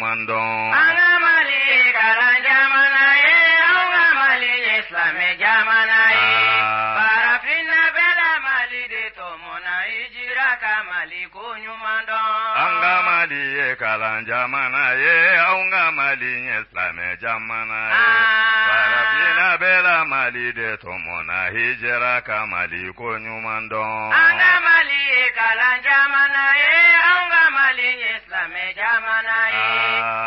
ɲuman dɔn. An ka Mali kalan jamana ye, an ka Mali ye silamɛ jamana ye. Farafinna bɛɛ Mali de tɔmɔnna, hijira ka Mali ko ɲuman dɔn. An ka Mali ye kalan jamana ye, an ka Mali ye silamɛ jamana ye. Farafinna bɛɛ Mali de tɔmɔnna, hijira ka Mali ko ɲuman dɔn. An ka Mali ye kalan jamana ye, an ka Mali ye silamɛ jamana ye.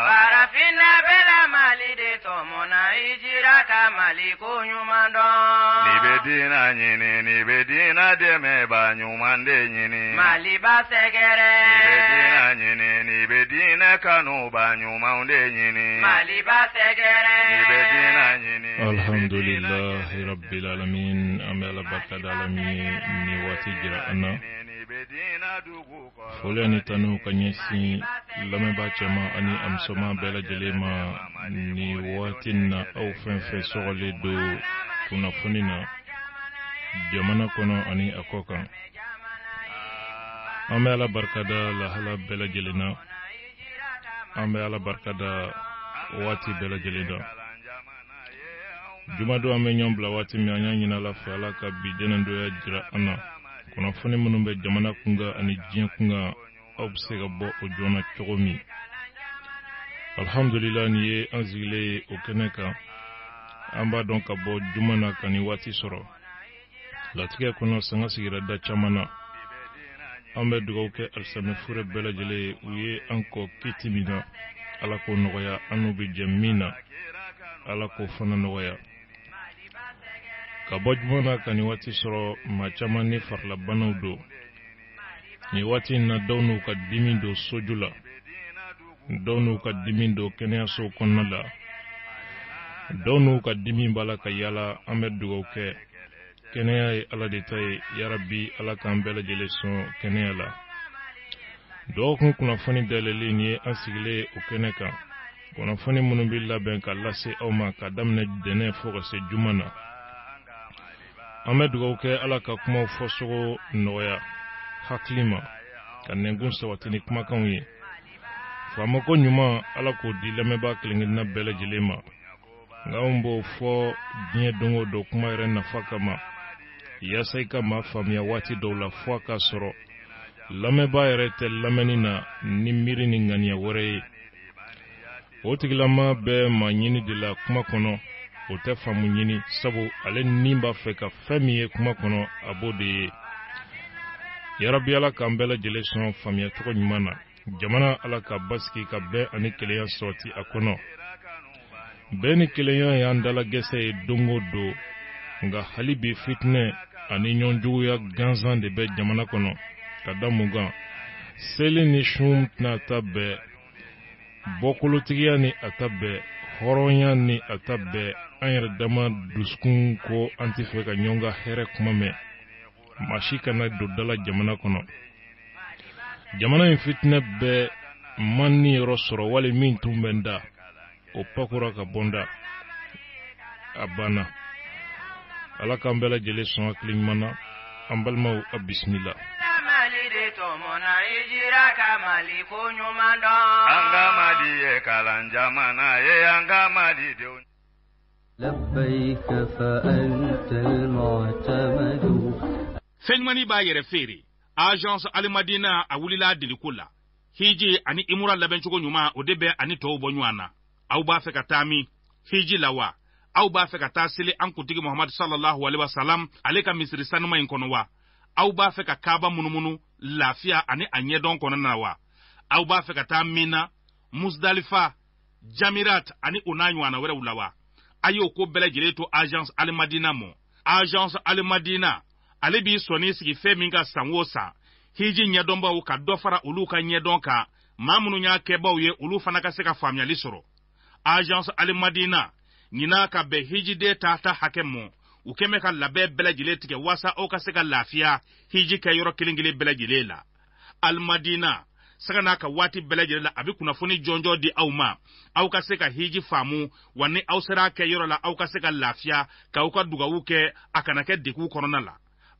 Farafinna bɛɛ Mali de tɔmɔnna, hijira ka Mali ko ɲuman dɔn. Ni bɛ diinɛ ɲini, ni bɛ diinɛ dɛmɛba ɲuman de ɲini. Maliba sɛgɛrɛ. Ni bɛ diinɛ ɲini, ni bɛ diinɛ kanuba ɲuman de ɲini. Maliba sɛgɛrɛ. Ni bɛ diinɛ ɲini. Alhamdulillahi rabbil alamin. An bɛ Ala barika da Ala min ye ni waati jira an na. Foli ani tanu ka ɲɛsin lamɛnbaa cɛman ani a musoman bɛɛ lajɛlen ma ni waati na aw fɛn fɛn sɔgɔlen don kunnafoni na jamana kɔnɔ ani a kɔ kan. An bɛ Ala barika da lahala bɛɛ lajɛlen na. An bɛ Ala barika da waati bɛɛ lajɛlen na. Jumadon an bɛ ɲɔgɔn bila waati min an y'a ɲini Ala fɛ Ala ka bi jɛnɛndoya jira an na. Kunnafoni minnu bɛ jamana kunkan ani diɲɛ kunkan aw bɛ se ka bɔ o joona cogo min. Alhamdulillah ni ye an sigilen ye o kɛnɛ kan. An b'a dɔn ka bɔ juma na ka ni waati sɔrɔ. Latigɛ kɔnɔ sanga sigira da caman na. An bɛ dugawu kɛ alisamɛfure bɛɛ lajɛlen ye u ye an kɔ kiti min na. Ala k'o nɔgɔya an n'u bɛ jɛ min na. Ala k'o fana nɔgɔya. Ka bɔ juma na ka ni waati sɔrɔ maa caman ni farilabanaw don. Ni waati in na dɔw n'u ka dimi don soju la. Dɔw n'u ka dimi don kɛnɛyasow kɔnɔna la. Dɔw n'u ka dimi b'a la ka yala an bɛ dugawu kɛ. Kɛnɛya ye Ala de ta ye. Yarabi Ala k'an bɛɛ lajɛlen sɔn kɛnɛya la. Dɔgɔkun kunnafoni dayɛlɛlen ni ye an sigilen ye o kɛnɛ kan. Kunnafoni minnu bɛ labɛn ka lase aw ma ka daminɛ dɛnɛ fo ka se juma na. An bɛ dugawu kɛ Ala ka kumaw fɔcogo nɔgɔya hakili ma ka nɛnkun sabati ni kumakanw ye. Faamako ɲuman Ala k'o di lamɛnbaa kelen-kelenna bɛɛ lajɛlen ma. Nka anw b'o fɔ diɲɛ don o don kuma yɛrɛ nafa kama. Yaasa I ka maa faamuya waati dɔw la fo a k'a sɔrɔ lamɛnbaa yɛrɛ tɛ lamɛnni na ni miiri ni ŋaniya wɛrɛ ye. O tigilama bɛ maa ɲini de la kuma kɔnɔ. O tɛ faamu ɲini sabu ale ni b'a fɛ ka fɛn min ye kuma kɔnɔ a b'o de ye. Yarabi Ala k'an bɛɛ lajɛlen sɔn faamuya cogo ɲuman na. Jamana Ala ka basigi ka bɛn ani kelenya sɔrɔti a kɔnɔ. Bɛn ni kelenya y'an dalagɛsɛ ye don o don. Nka hali bi fitinɛ ani ɲɔnjuguya gansan de bɛ jamana kɔnɔ. Ka da mun kan seli ni sun tɛna ta bɛɛ. Bɔkolotigiya ni a ta bɛɛ. Hɔrɔnya ni a ta bɛɛ. An yɛrɛ dama dusukun ko an tɛ fɛ ka ɲɔgɔn ka hɛrɛ kuma mɛn. Maa si kana don dala jamana kɔnɔ. Jamana in fitinɛ bɛɛ man ni yɔrɔ sɔrɔ wali min tun bɛ n da. O pakura ka bɔ n da. A banna. Ala k'an bɛɛ lajɛlen sɔn hakili ɲuman na. An balimaw a bisimila. Mali de tɔmɔnna, hijira ka Mali ko ɲuman dɔn. An ka Mali ye kalan jamana ye, an ka Mali denw. لبيك فأنت المعتمد. Fɛnɲumani b'a yɛrɛ feere. Agence Alimadina a wulila diliko la. Hiji ani imura labɛncogo ɲuman o de bɛ ani tɔw bɔ ɲɔgɔn na. Aw b'a fɛ ka taa min? Hiji la wa? Aw b'a fɛ ka taa seli an kuntigi Muhammad sallallahu alaihi wasallam ale ka misiri sanuma in kɔnɔ wa? Aw b'a fɛ ka Kaaba munumunu lafiya ani a ɲɛdɔn kɔnɔna na wa? Aw b'a fɛ ka taa Mina, Musdalifa, Jamirat ani o n'a ɲɔgɔnna wɛrɛw la wa? A y'o ko bɛɛ lajɛlen to Agence Alimadina mɔ. Agence Alimadina ale b'i sɔnni sigi fɛn min ka san o san. Hiji ɲɛdɔnbaw ka dɔ fara olu ka ɲɛdɔn kan. Maa minnu y'a kɛbaw ye olu fana ka se ka faamuyali sɔrɔ. Agence Alimadina ɲina ka bɛn hijiden ta hakɛ mɔ. U kɛmɛ ka labɛn bɛɛ lajɛlen tigɛ waasa aw ka se ka lafiya hiji kɛ yɔrɔ kelen-kelen bɛɛ lajɛlen la. Alimadina saga n'a ka waati bɛɛ lajɛlen la a bɛ kunnafoni jɔnjɔ di aw ma. Aw ka se ka hiji faamu wa ni aw sera kɛ yɔrɔ la aw ka se ka lafiya k'aw ka dugawu kɛ a kana kɛ degun kɔnɔna la.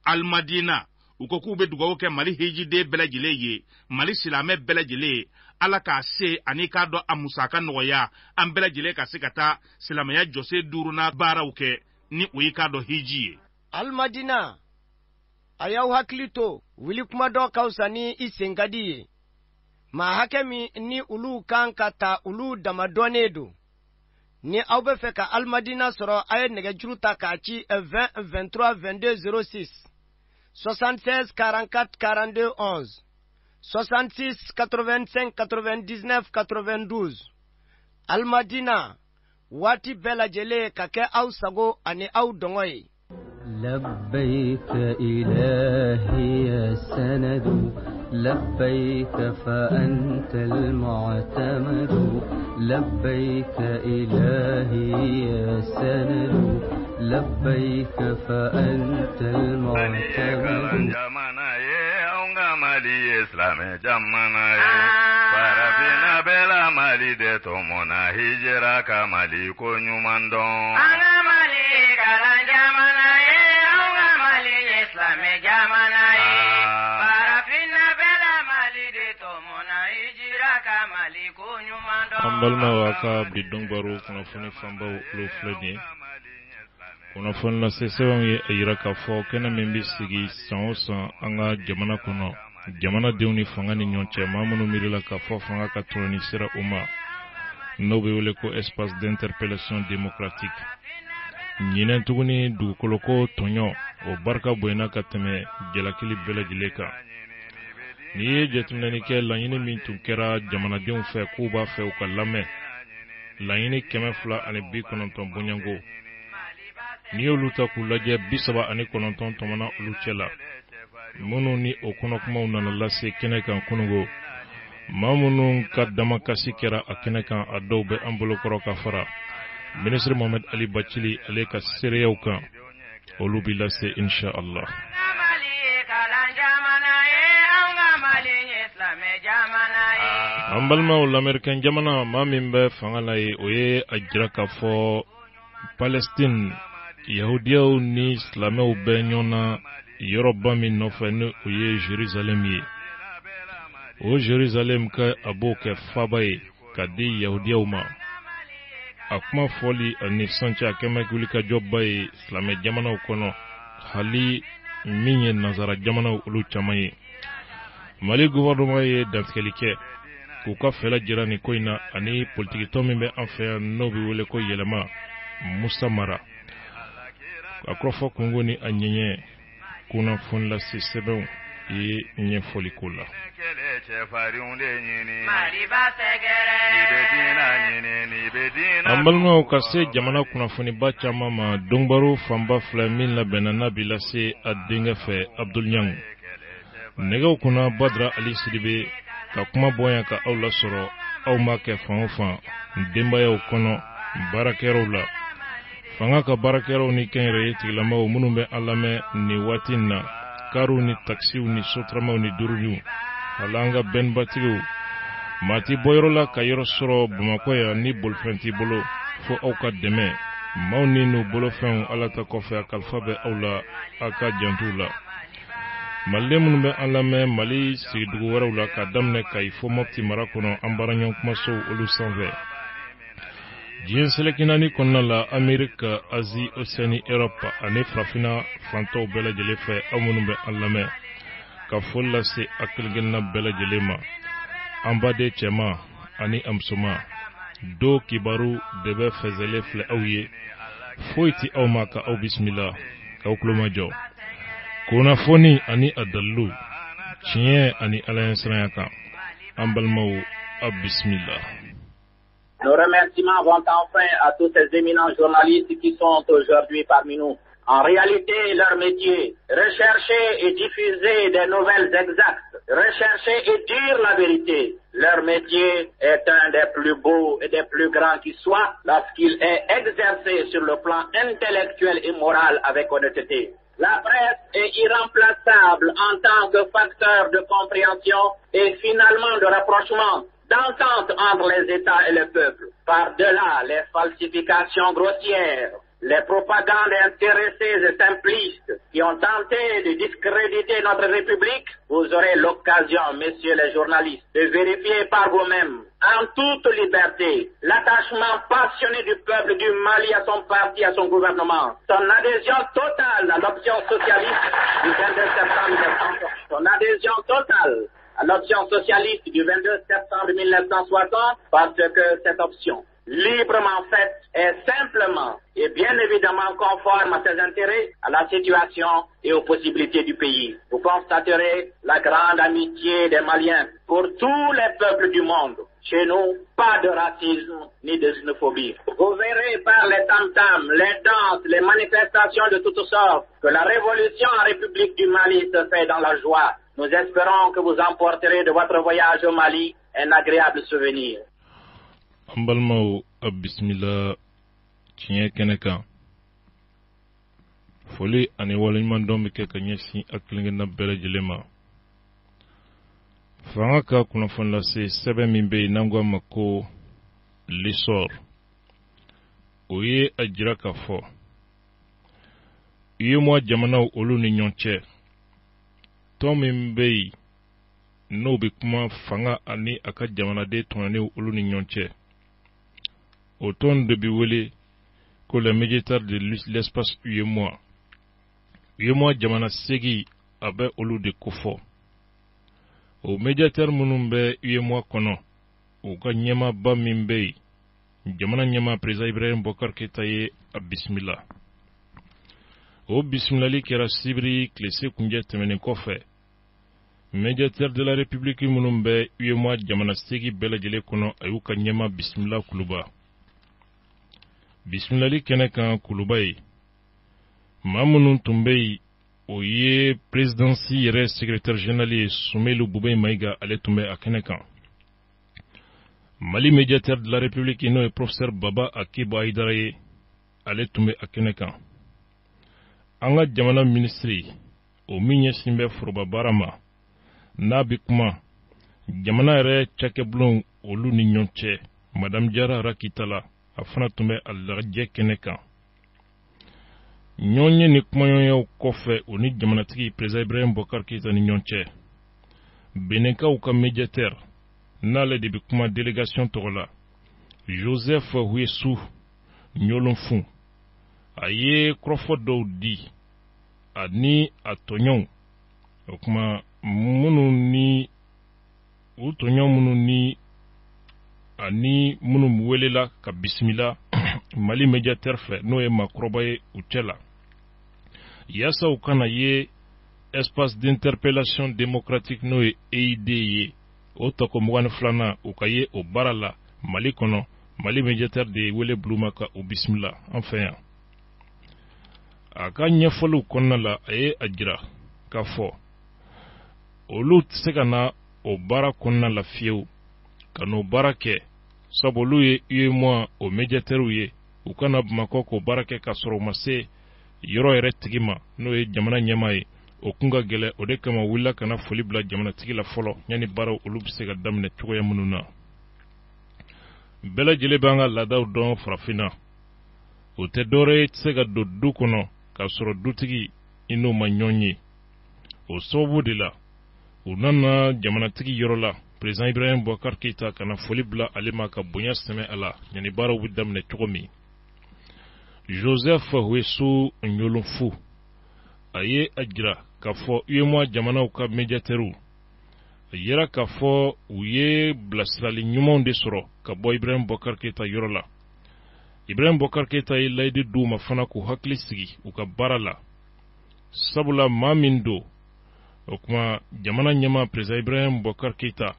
Alimadina u ko k'u be dugawu kɛ Mali hijiden bɛɛ lajɛlen ye, Mali silamɛ bɛɛ lajɛlen, Ala k'a se ani k'a dɔn a musaka nɔgɔya an bɛɛ lajɛlen ka se ka taa silamɛya jɔsen 5nan baaraw kɛ ni o ye k'a dɔn hiji ye. Almadina, a y'aw hakili to wuli kuma dɔ ka fisa ni i sen ka di ye. Maa hakɛ min ni olu kan ka ta olu damadɔnnen don. Ni aw bɛ fɛ ka Almadina sɔrɔ, a ye nɛgɛjuru ta k'a ci 20 23 22 06 76 44 42 11 66 85 99 92. Almadina, waati bɛɛ lajɛlen ka kɛ aw sago ani aw dɔngɔ ye. لبيك إلهي يا سند لبيك فأنت المعتمد لبيك إلهي يا سند لبيك فأنت المعتمد Mali Islam jamana ye Farafina bela Mali de tomona hijira ka Mali ko nyuman don Anga Mali kala jamana ye Anga Mali Islam jamana ye Farafina bela Mali de tomona hijira ka Mali ko nyuman don Ambalma waka bidong baru kunafuni famba lo fleni kunafuni la sesewan ye ayira ka fo kena membi sigi san o san anga jamana kuno jamana denw ni fanga ni ɲɔgɔn cɛ maa minnu miirila ka fɔ fanga ka tɔrɔ ni sira u ma n'o bɛ wele ko espace d'interpellation démocratique ɲinɛn tuguni dugukolo ko tɔɲɔ o barika bonyana ka tɛmɛ jalakili bɛɛ lajɛlen kan n'i ye jateminɛli kɛ laɲini min tun kɛra jamanadenw fɛ k'u b'a fɛ u ka lamɛn laɲini 290 bonyango n'i y'olu ta k'u lajɛ 39 tɔmɔna olu cɛ la minnu ni o kɔnɔkumaw nana lase kɛnɛ kan kunungo maa minnu ka damakasi kɛra a kɛnɛ kan a dɔw bɛ an bolokɔrɔ ka fara ministre Mohamed Ali Bachili ale ka seereyaw kan olu bi lase insha Allah. An balimaw l'Américain jamana maa min bɛ fanga la ye o ye a jira k'a fɔ Palestine yahudiyaw ni silamɛw bɛ ɲɔgɔn na yɔrɔba min nɔfɛ ni o ye Jérusalem ye o Jérusalem ka a b'o kɛ faba ye ka di yahudiyaw ma a kuma fɔli ani sancɛ a kɛmɛ wuli ka jɔba ye silamɛ jamanaw kɔnɔ hali min ye nazara jamanaw olu caman ye Mali gouvernement ye dantigɛli kɛ k'u ka fɛla jira nin ko in na ani politikitɔ min bɛ an fɛ yan n'o bɛ wele ko yɛlɛma Musa Mara a kɔrɔfɔ kungo ni a ɲɛɲɛ kunnafoni lase sɛbɛnw ye ɲɛfɔli ko la. An balimaw ka se jamana kunnafoniba caman ma donbaro fanba fila min labɛnna n'a bi lase a denkɛ fɛ Abdul Ɲang nɛgɛw kunna Badra Ali Sidibe ka kuma bonya ka aw lasɔrɔ aw ma kɛ fan o fan denbayaw kɔnɔ baarakɛyɔrɔw la fanga ka baarakɛyɔrɔw ni kɛnyɛrɛye tigilamaw minnu bɛ an lamɛn nin waati in na karuw ni takisiw ni sotaramaw ni duruniw hali an ka bɛnbatigiw maa ti bɔyɔrɔ la ka yɔrɔ sɔrɔ Bamakɔ yan ni bolifɛn t'i bolo fo aw ka dɛmɛ maaw ni n'u bolofɛnw ala ta kɔfɛ a kalifa bɛ aw la aw ka jantuw la maliden minnu bɛ an lamɛn Mali sigidugu wɛrɛw la ka daminɛ Kayi fo Mopti mara kɔnɔ an baaraɲɔgɔn kumasow olu sanfɛ diɲɛ seleki naani kɔnɔna la Amerika, Asie, Océanie, Europe ani farafina fantɔw bɛɛ lajɛlen fɛ aw minnu bɛ an lamɛn ka foli lase a kelenkelenna bɛɛ lajɛlen ma an baden cɛman ani a musoman do kibaru de bɛ fɛzɛlen filɛ aw ye foyi ti aw ma ka aw bisimila k'aw kulomajɔ kunnafoni ani a dalilu tiɲɛ ani alaɲɛsiranya kan an balimaw a bisimila. Nos remerciements vont enfin à tous ces éminents journalistes qui sont aujourd'hui parmi nous. En réalité, leur métier, rechercher et diffuser des nouvelles exactes, rechercher et dire la vérité. Leur métier est un des plus beaux et des plus grands qui soit lorsqu'il est exercé sur le plan intellectuel et moral avec honnêteté. La presse est irremplaçable en tant que facteur de compréhension et finalement de rapprochement, d'entente entre les États et le peuple, par-delà les falsifications grossières les propagandes intéressées et simplistes qui ont tenté de discréditer notre République, vous aurez l'occasion, messieurs les journalistes, de vérifier par vous-mêmes, en toute liberté, l'attachement passionné du peuple du Mali à son parti, à son gouvernement, son adhésion totale à l'option socialiste du 22 septembre 1960, son adhésion totale à l'option socialiste du 22 septembre 1960, parce que cette option, librement faite, est simplement et bien évidemment conforme à ses intérêts, à la situation et aux possibilités du pays. Vous constaterez la grande amitié des Maliens pour tous les peuples du monde. Chez nous, pas de racisme ni de xénophobie. Vous verrez par les tam-tams, les danses, les manifestations de toutes sortes que la révolution en République du Mali se fait dans la joie. Nous espérons que vous emporterez de votre voyage au Mali un agréable souvenir. Ambalmao bismillah tiɲɛ kɛnɛ kan foli ani waleɲuman dɔn bɛ kɛ ka ɲɛsin a kelenkelenna bɛɛ lajɛlen ma. Fanga ka kunnafoni lase sɛbɛn min bɛ yen n'an ko a ma ko l'essor, o ye a jira k'a fɔ UEMOA jamanaw olu ni ɲɔgɔn cɛ tɔn min bɛ yen n'o bɛ kuma fanga ani a ka jamanaden tɔnɔnenw olu ni ɲɔgɔn cɛ. Au ton de Biwele, que le médiateur de l'espace UEMOA jamana segi abe olu de kofo. Au médiateur munumbe UEMOA kono, au ka nyema ba mimbe, jamana nyema président Ibrahim Bokar Keïta ye a bismillah. Au bismillah li kera sibri klese kunje temene kofe. Médiateur de la République munumbe UEMOA jamana segi bela jele kono ayu ka nyema bismillah kuluba. Bismillah kene kan kuluba ye mamunun tumbe o ye présidency yɛrɛ secrétaire général ye Soumeilou Boubèye Maïga ale tun bɛ a kɛnɛ kan. Mali médiateur de la République n'o ye professeur Baba Akibo Aïdara ye ale tun bɛ a kɛnɛ kan. An ka jamana ministre o min ɲɛsin bɛ foroba baara ma n'a bɛ kuma jamana yɛrɛ cakɛbulon olu ni ɲɔgɔn cɛ Madame Diarra Rakitala a fana tun bɛ a lajɛ kɛnɛ kan. Ɲɔgɔn ni kumaɲɔgɔnyaw kɔfɛ o ni jamanatigi président Ibrahim Bokar Keïta ni ɲɔgɔn cɛ Benenkaw ka médiateur n'ale de bɛ kuma délégation tɔgɔ la Joseph Huesu Ɲolonfun a ye kɔrɔfɔ dɔw di ani a tɔɲɔgɔnw o kuma minnu ni u tɔɲɔgɔn minnu ni ani minnu welela ka bisimila Mali médiateur fɛ n'o ye makɔrɔba ye u cɛ la yasa u kana ye espace d'interpellation démocratique n'o ye EID ye o tɔgɔ 22 u ka ye o baara la Mali kɔnɔ Mali médiateur de wele buluma ka o bisimila an fɛ yan. A ka ɲɛfɔliw kɔnɔna la a ye a jira k'a fɔ olu tɛ se ka na o baara kɔnɔna la fiyewu ka n'o baara kɛ sabu olu ye UEMOA o médiateurs ye u kana Bamakɔ k'o baara kɛ ka sɔrɔ u ma se yɔrɔ yɛrɛ tigi ma n'o ye jamana ɲɛmaa ye o kun ka gɛlɛ o de kama wulila kana foli bila jamanatigi la fɔlɔ yanni baaraw olu bɛ se ka daminɛ cogoya minnu na. Bɛɛ lajɛlen b'an ka laadaw dɔn farafinna o tɛ dɔwɛrɛ ye tɛ se ka don du kɔnɔ k'a sɔrɔ dutigi i n'o ma ɲɔgɔn ye o sababu de la u nana jamanatigi yɔrɔ la président Ibrahim Bokar Keïta kana foli bila ale ma ka bonya sɛmɛ a la yanni baaraw bɛ daminɛ cogo min. Joseph Huesu Ɲolonfu a ye a jira k'a fɔ UEMOA jamanaw ka médiateurs a yera k'a fɔ u ye bilasirali ɲumanw de sɔrɔ ka bɔ Ibrahim Bokar Keïta yɔrɔ la. Ibrahim Bokar Keïta ye layidu d'u ma fana k'u hakili sigi u ka baara la sabula maa min don o kuma jamana ɲɛmaa président Ibrahim Bokar Keïta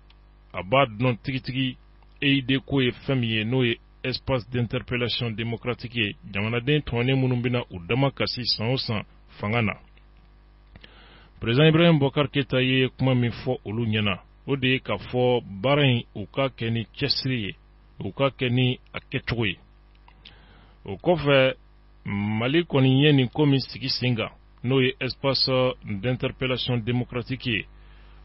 a b'a dɔn tigitigi EID ko ye fɛn min ye n'o ye espace d'interpellation démocratique ye jamanaden tɔnɔnen minnu bɛna u dama kasi san o san fanga na. Président Ibrahim Bokar Keïta ye kuma min fɔ olu ɲɛna o de ye k'a fɔ baara in u ka kɛ ni cɛsiri ye u ka kɛ ni a kɛcogo ye. O kɔfɛ Mali kɔni ye nin ko min sigi sen kan n'o ye espace d'interpellation démocratique ye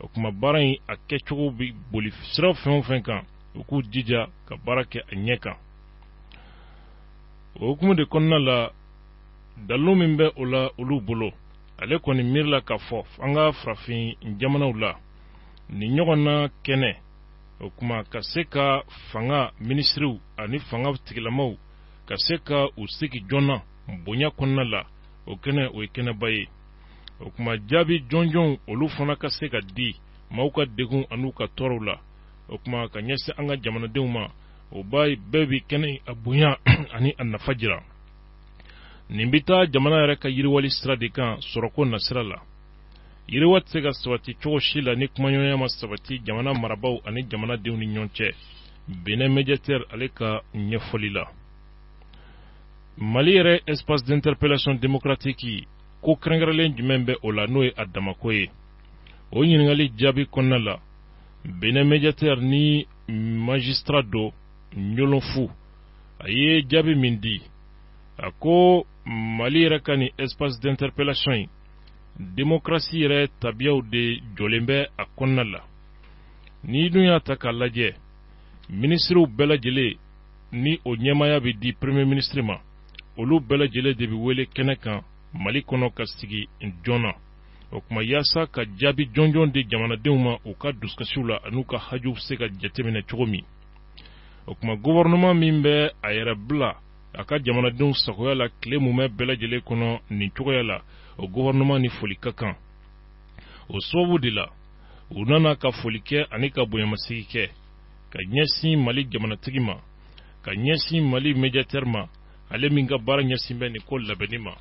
o kuma baara in a kɛcogo bɛ boli sira fɛn o fɛn kan u k'u jija ka baara kɛ a ɲɛ kan. O hukumu de kɔnɔna la dalu min bɛ o la olu bolo ale kɔni miirila k'a fɔ an ka farafin jamanaw la ni ɲɔgɔn na kɛnɛ o kuma ka se ka fanga ministriw ani fanga tigilamaw ka se ka u sigi joona bonya kɔnɔna la o kɛnɛ o ye kɛnɛba ye o kuma jaabi jɔnjɔn olu fana ka se ka di maaw ka degun an'u ka tɔɔrɔw la o kuma ka ɲɛsin an ka jamanadenw ma o bɛɛ bi kɛnɛ a bonya ani a nafa jira nin bi taa jamana yɛrɛ ka yiriwali sira de kan sɔrɔko nasira la yiriwa tɛ se ka sabati cogo si la ni kumaɲɔgɔnya ma sabati jamana marabaw ani jamanadenw ni ɲɔgɔn cɛ Benin médiateur ale ka ɲɛfɔli la Mali yɛrɛ espace d'interpellation démocratique ko kɛrɛnkɛrɛnlen jumɛn bɛ o la n'o ye a damako ye o ɲininkali jaabi kɔnɔna la Benin médiateur ni magistrat do Ɲolonfu a ye jaabi min di a ko Mali yɛrɛ ka ni espace d'interpellation ye démocratie yɛrɛ tabiyaw de jɔlen bɛ a kɔnɔna la ni dun y'a ta k'a lajɛ ministrew bɛɛ lajɛlen ni o ɲɛmaya bɛ di premier ministre ma olu bɛɛ lajɛlen de bɛ wele kɛnɛ kan Mali kɔnɔ ka sigi joona o kuma yaasa ka jaabi jɔnjɔn di jamanadenw ma u ka dusukasiw la an'u ka hajuw se ka jateminɛ cogo min o kuma gouvernement min bɛ a yɛrɛ bila a ka jamanadenw sagoya la tile mun bɛ bɛɛ lajɛlen kɔnɔ nin cogoya la o gouvernement ni foli ka kan o sababu de la u nana ka foli kɛ ani ka bonyamasigi kɛ ka ɲɛsin Mali jamanatigi ma ka ɲɛsin Mali médiateur ma ale min ka baara ɲɛsin bɛ nin ko labɛnni ma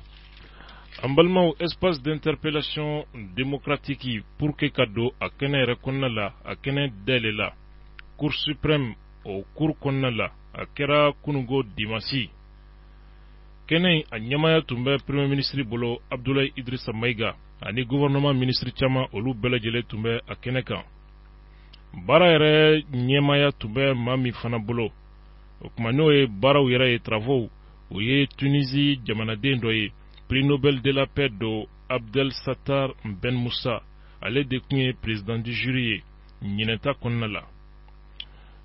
an balimaw espace d'interpellation démocratique pour que ka don a kɛnɛ yɛrɛ kɔnɔna la a kɛnɛ dayɛlɛ la cour suprême o cour kɔnɔna la a kɛra kunungo dimanche kɛnɛ a ɲɛmaya tun bɛ premier ministre bolo Abdoulaye Idrissa Maïga ani gouvernement ministre caman olu bɛɛ lajɛlen tun bɛ a kɛnɛ kan baara yɛrɛ ɲɛmaya tun bɛ maa min fana bolo o kuma n'o ye baaraw yɛrɛ ye travaux o ye Tunisie jamanaden dɔ ye prix Nobel de la paix do Abdel Sattar Ben Moussa ale de tun ye président du jury ye ɲinɛta kɔnɔna la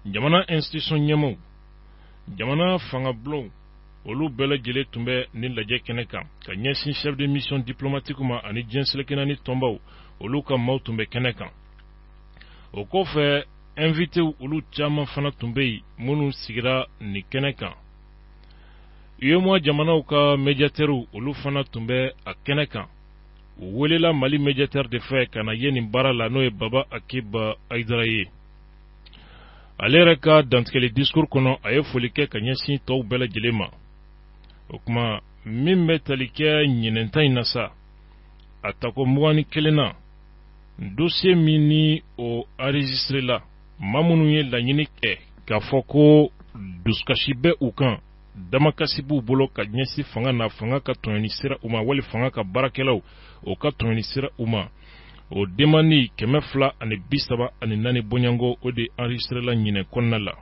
jamana institution ɲɛmaw jamana fangabulon olu bɛɛ lajɛlen tun bɛ nin lajɛ kɛnɛ kan ka ɲɛsin chef de mission diplomatique ma ani diɲɛ selekena ni tɔnbaw olu ka maaw tun bɛ kɛnɛ kan o kɔfɛ invité olu caman fana tun bɛ yen minnu sigira nin kɛnɛ kan UEMOA jamanaw ka médiateurs olu fana tun bɛ a kɛnɛ kan u welela Mali médiateur de fɛ ka na ye nin baara la n'o ye Baba Akiba Aïdara ye ale yɛrɛ ka dantigɛli discours kɔnɔ a ye foli kɛ ka ɲɛsin tɔw bɛɛ lajɛlen ma o kuma min bɛ tali kɛ ɲinɛnta in na sa a tako 21 na dossier min ni o enregistré la maa minnu ye laɲini kɛ k'a fɔ ko dusukasi bɛ u kan damakasi b'u bolo ka ɲɛsin fanga na fanga ka tɔɲɔni sira u ma wali fanga ka baarakɛlaw o ka tɔɲɔni sira u ma o demandi 234 bɔɲango o de enregistré la ɲinɛ kɔnɔna la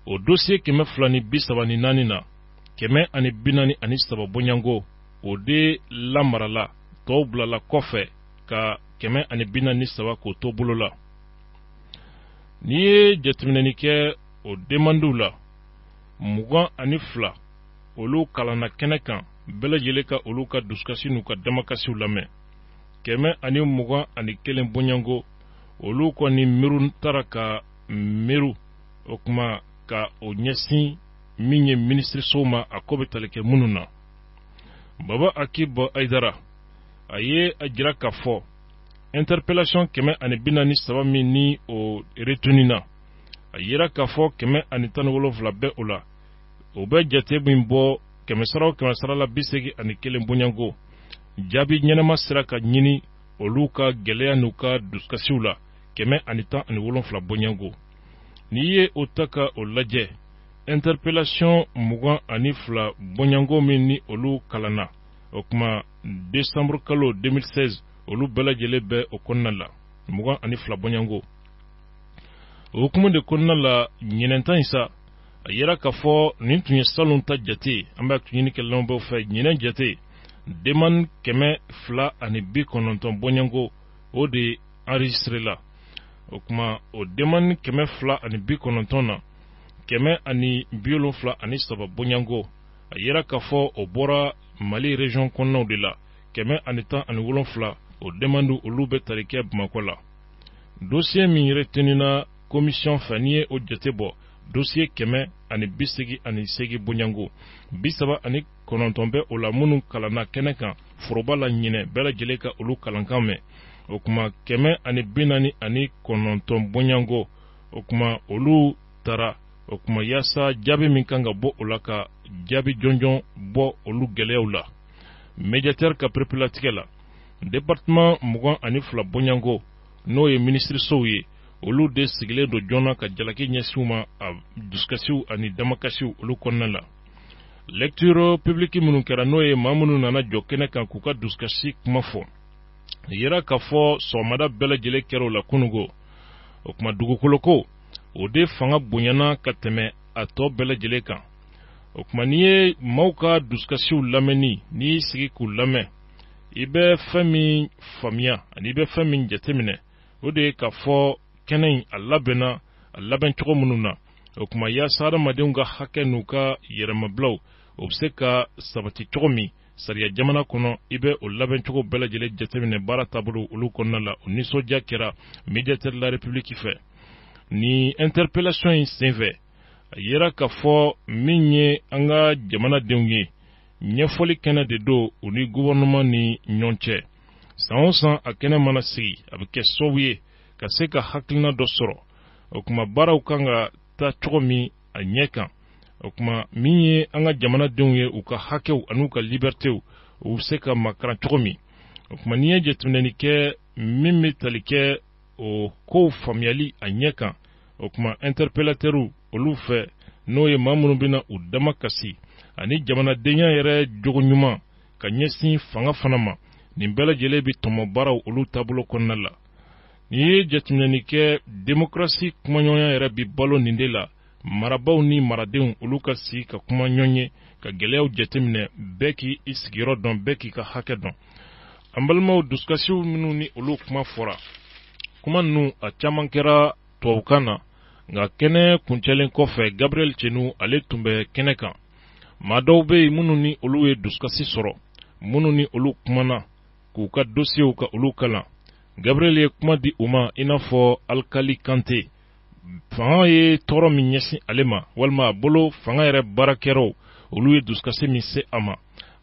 o dossier 234 na 243 bɔɲango o de lamarala tɔw bilala kɔfɛ ka 243 k'o to bolo la n'i ye jateminɛni kɛ o demandiw la 22 olu kalanna kɛnɛ kan bɛɛ lajɛlen ka olu ka dusukasi n'u ka damakasiw lamɛn 121 bɔɲango olu kɔni miru tara ka miru o kuma ka o ɲɛsin min ye ministre sow ma a ko bɛ tali kɛ minnu na Baba Akiba Aïdara a ye a jira k'a fɔ interpellation 143 min ni o retenu na a yira k'a fɔ 117 bɛ o la o bɛ jate min bɔ 100 la 81 bɔɲango jaabi ɲɛnama sera ka ɲini olu ka gɛlɛya n'u ka dusukasiw la 117 bɔɲango n'i ye o ta ka o lajɛ interpellation 22 bɔɲango min ni olu kalanna o kuma décembre kalo 2016 olu bɛɛ lajɛlen bɛ o kɔnɔna la 22 bɔɲango o hukumu de kɔnɔna la ɲinɛnta in sa a yira k'a fɔ nin tun ye salon ta jate an bɛ ɲini kɛlɛlaw bɛɛ fɛ ɲinɛ jate demande 219 bɔɲango o de enregistré la o kuma o demande 219 na 173 bɔɲango a yira k'a fɔ o bɔra Mali région kɔnɔnaw de la 117 o demandu olu bɛ tali kɛ Bamako la. Dossier min retenina commission fɛ n'i ye o jate bɔ dossier 188 bonyango 39 bɛ o la minnu kalanna kɛnɛ kan foroba la ɲinɛ bɛɛ lajɛlen ka olu kalankan mɛn. O kuma 149 bonyango o kuma olu tara o kuma yasa jaabi min kan ka bɔ o la ka jaabi jɔnjɔn bɔ olu gɛlɛyaw la. Médiateur ka perpulatigɛ la département 22 bonyango n'o ye ministre sow ye olu de sigilen do joona ka jalaki ɲɛsiw ma a dusukasiw ani damakasiw olu kɔnɔna la. Lecture publique minnu kɛra n'o ye maa minnu nana jɔ kɛnɛ kan k'u ka dusukasi kuma fɔ. Yira k'a fɔ sɔgɔmada bɛɛ lajɛlen kɛra o la kunungo. O kuma dugukolo ko o de fanga bonyana ka tɛmɛ a tɔ bɛɛ lajɛlen kan. O kuma n'i ye maaw ka dusukasiw lamɛnni n'i y'i sigi k'u lamɛn i bɛ fɛn min faamuya ani i bɛ fɛn min jateminɛ o de ye k'a fɔ kɛnɛ in a labɛnna a labɛn cogo minnu na. O kuma yaasa adamadenw ka hakɛ n'u ka yɛrɛmabilaw o bɛ se ka sabati cogo min sariya jamana kɔnɔ i bɛ o labɛn cogo bɛɛ lajɛlen jateminɛ baara taabolo olu kɔnɔna la o nisɔndiya kɛra médiateur de la république fɛ. Ni interpellation in senfɛ a yera k'a fɔ min ye an ka jamanadenw ye ɲɛfɔli kɛnɛ de do u ni gouvernement ni ɲɔgɔn cɛ. San o san a kɛnɛ mana sigi a bɛ kɛ sababu ye ka se ka hakilina dɔ sɔrɔ. O kuma baaraw kan ka taa cogo min a ɲɛ kan. O kuma min ye an ka jamanadenw ye u ka hakɛw an'u ka libertéw u se ka makaran cogo min. O kuma n'i ye jateminɛli kɛ min bɛ tali kɛ o kow faamuyali a ɲɛ kan. O kuma interpellateur olu fɛ n'o ye maa minnu bɛna u dama kasi ani jamanadenya yɛrɛ jogo ɲuman ka ɲɛsin fanga fana ma nin bɛɛ lajɛlen bɛ tɔmɔ baaraw olu taabolo kɔnɔna la. N'i ye jateminɛli kɛ démocratie kumaɲɔgɔnya yɛrɛ bi balo nin de la marabaw ni maradenw olu ka sigi ka kuma ɲɔgɔn ye ka gɛlɛyaw jateminɛ bɛɛ k'i sigiyɔrɔ dɔn bɛɛ k'i ka hakɛ dɔn. An balimaw dusukasiw minnu ni olu kuma fɔra kuma ninnu a caman kɛra tubabukan na nka kɛnɛ kuncɛlen kɔfɛ Gabriel Chenu ale tun bɛ kɛnɛ kan. Maa dɔw bɛ yen minnu ni olu ye dusukasi sɔrɔ minnu ni olu kumana k'u ka dossiew ka olu kalan. Gabriel ye kuma di u ma i n'a fɔ Alkali Kante. Fanga ye tɔɔrɔ min ɲɛsin ale ma walima a bolo fanga yɛrɛ baarakɛlaw olu ye dusukasi min se a ma.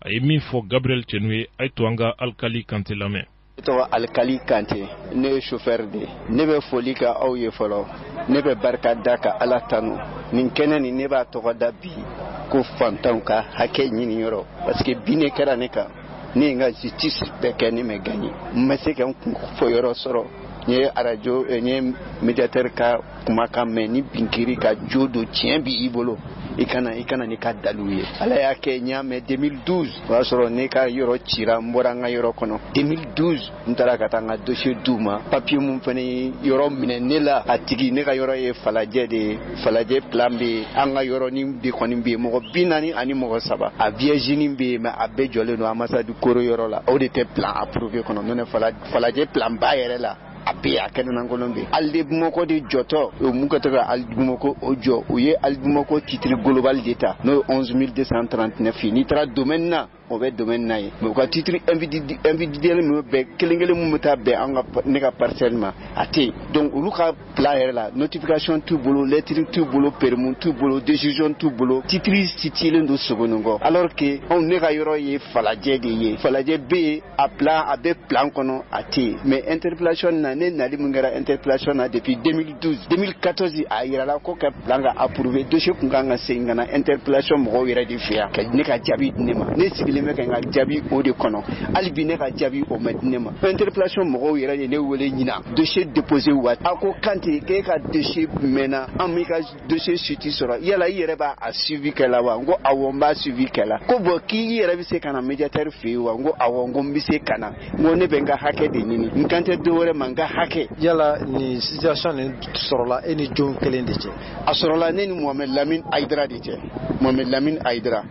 A ye min fɔ Gabriel Chenu ye a ye to an ka Alkali Kante lamɛn. tɔgɔ Alkali Kante ne ye chauffeur de ne bɛ foli ka aw ye fɔlɔ ne bɛ barika da ka Ala tanu nin kɛnɛ ni ne b'a tɔgɔ da bi ko fantanw ka hakɛ ɲini yɔrɔ parce que bi ne kɛra ne kan ne ye n ka justice bɛɛ kɛ ne ma gagné n ma se ka n kun fɔ yɔrɔ sɔrɔ n ye radio n ye médiateur ka kumakan mɛn ni binkiri ka jo do tiɲɛ bi i bolo i kana ni ka dalu ye Ala y'a kɛ n y'a mɛn 2012 o y'a sɔrɔ ne ka yɔrɔ cira n bɔra n ka yɔrɔ kɔnɔ 2012 n taara ka taa n ka dossier d'u ma papier mun fana ye yɔrɔ minɛ ne la a tigi ne ka yɔrɔ ye falajɛ de ye falajɛ plan bɛ yen an ka yɔrɔnin de kɔni bɛ yen mɔgɔ 40 ani mɔgɔ 3 a vierginin bɛ yen mais a bɛɛ jɔlen don ambassade koro yɔrɔ la o de tɛ plan approuvé kɔnɔ n'o tɛ falajɛ plan ba yɛrɛ la a bɛ a kɛnɛ lankolon bɛ Ali Bamako de jɔtɔ o mun ka to ka Ali Bamako o jɔ o ye Ali Bamako titre global d'état n'o ye 11239 n'i taara domaine na o bɛ domaine na ye mais u ka titre individuel minnu bɛɛ kelen-kelen mun bɛ taa bɛn an ka ne ka parcelle ma a tɛ yen donc olu ka plan yɛrɛ la notification t'u bolo lettre t'u bolo permis t'u bolo décision t'u bolo titre situelen don Sogonikɔ alors que anw ne ka yɔrɔ ye falajɛ de ye falajɛ bɛ yen a plan a bɛ plan kɔnɔ a tɛ yen mais interpellation na ne nali mun kɛra interpellation na depuis 2012 2014 a yirala ko ka plan ka approuvé dossier kun kan ka segin ka na interpellation mɔgɔw yɛrɛ de fɛ yan ka ne ka jaabi di ne ma ne sigilen bɛ ka n ka jaabi o de kɔnɔ hali bi ne ka jaabi o ma di ne ma interpellation mɔgɔw yɛrɛ de ne wele ɲina dossier déposé waati a ko Kante k'e ka dossier mɛnna an m'i ka dossier suivi sɔrɔ yala i yɛrɛ b'a suivi kɛ la wa n ko awɔ n b'a suivi kɛ la ko bon k'i yɛrɛ bɛ se ka na médiateur fɛ yen wa n ko awɔ n ko n bɛ se ka na n ko ne bɛ n ka hakɛ de ɲini n kan tɛ dɔwɛrɛ ma n ka hakɛ. Yala ni situation nin sɔrɔla e ni jɔn kelen de cɛ. A sɔrɔla ne ni Mohamed Lamine Aïdara de cɛ. Mohamed Lamine Aïdara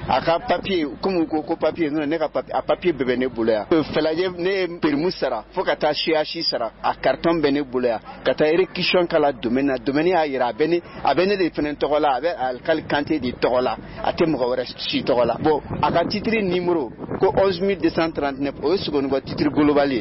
aka papier comme ko papier non ne ka papier bebe ne bolo ya falaje ne permis sara fo ka ta chiachi sara a carton bene bolo ya ka ta réquisition kala domaine ya ira bene de fenen togola abe alkal kanté di togola atem ko wara ci togola bo aka titre numéro ko 11239 o seconde ko titre global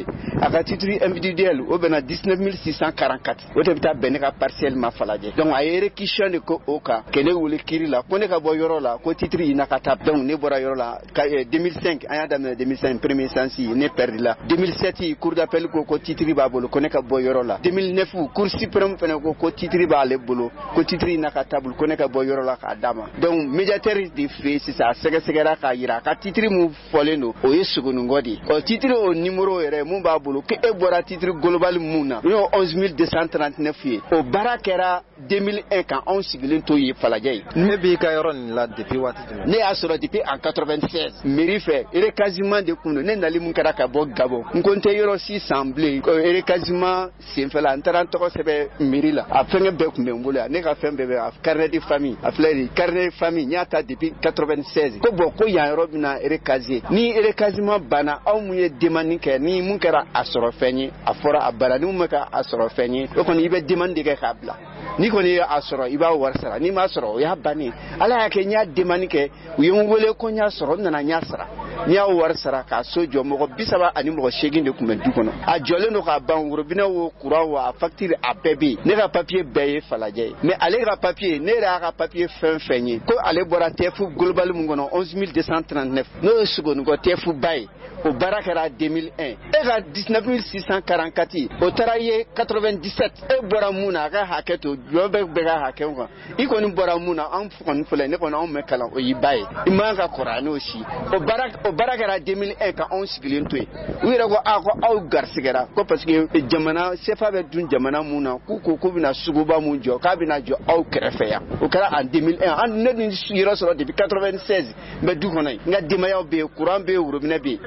aka titre individuel o bena 19644 o te ta bene ka partiellement falaje donc a réquisition de ko oka kene wuli kiri la ko ne ka bo yoro la ko titre ina ka ta donc ne bora yoro la 2005 aya dam 2005 premier sensi ne perdi la 2007 cour d'appel ko titre ba bolo ko ne ka bo yoro la 2009 cour suprême fene ko titre ba le bolo ko titre ina ka table ko ne ka bo yoro la ka dama donc médiateur de fait c'est ça segera ka yira ka titre mu foleno o yesugunu ngodi o titre o numéro ere mu ba bolo ke e bora titre global muna no 11239 o barakera 2001 quand on sigilin to yi falajay ne bi ka yoron la depuis wati ne asoro depuis en 96 mairie fait ere quasiment de kuno ne ndali mun kara ka bo gabo nkonte yoro si semblé ere quasiment c'est fait la entran to sebe mairie la afenge be ku mbula ne ka fembe be carnet de famille afleri carnet de famille nyata depuis 96 ko bo ko ya robina ere quasi ni ere quasiment bana aw mu ye demande ke ni mun kara asoro fenyi afora abara ni mun ka asoro fenyi ko ni be demande ke kabla ni ko ni asoro iba warsara ni ma soro ya bani ala ya ke nya demande ke uyun wole ko nya soro na nya sara nya warsara ka sojo mo bisaba ani mo shegin de kuma dukono a jole no ka ban robina wo kura wa facture a bébé ne ka papier baye falaje mais ale ka papier ne ra ka papier fenyi ko ale bora tefu global mu ngono 11239 no sugo ngo tefu baye au barakara 2001 et à 19644 au taraye 97 et bora muna ka haketo jobe bega hakenwa iko ni bora muna an fon fule ne ko na on me kala o yibaye imanga qur'ani oshi o barakara 2001 ka on sigilin toy wira go ako au garsigara ko parce que jamana sefa be dun jamana muna ku bina suguba mu jo ka bina jo au krefeya o kala en 2001 an ne ni yiro so depuis 96 be du ko nay nga dimaya be qur'an be urubina be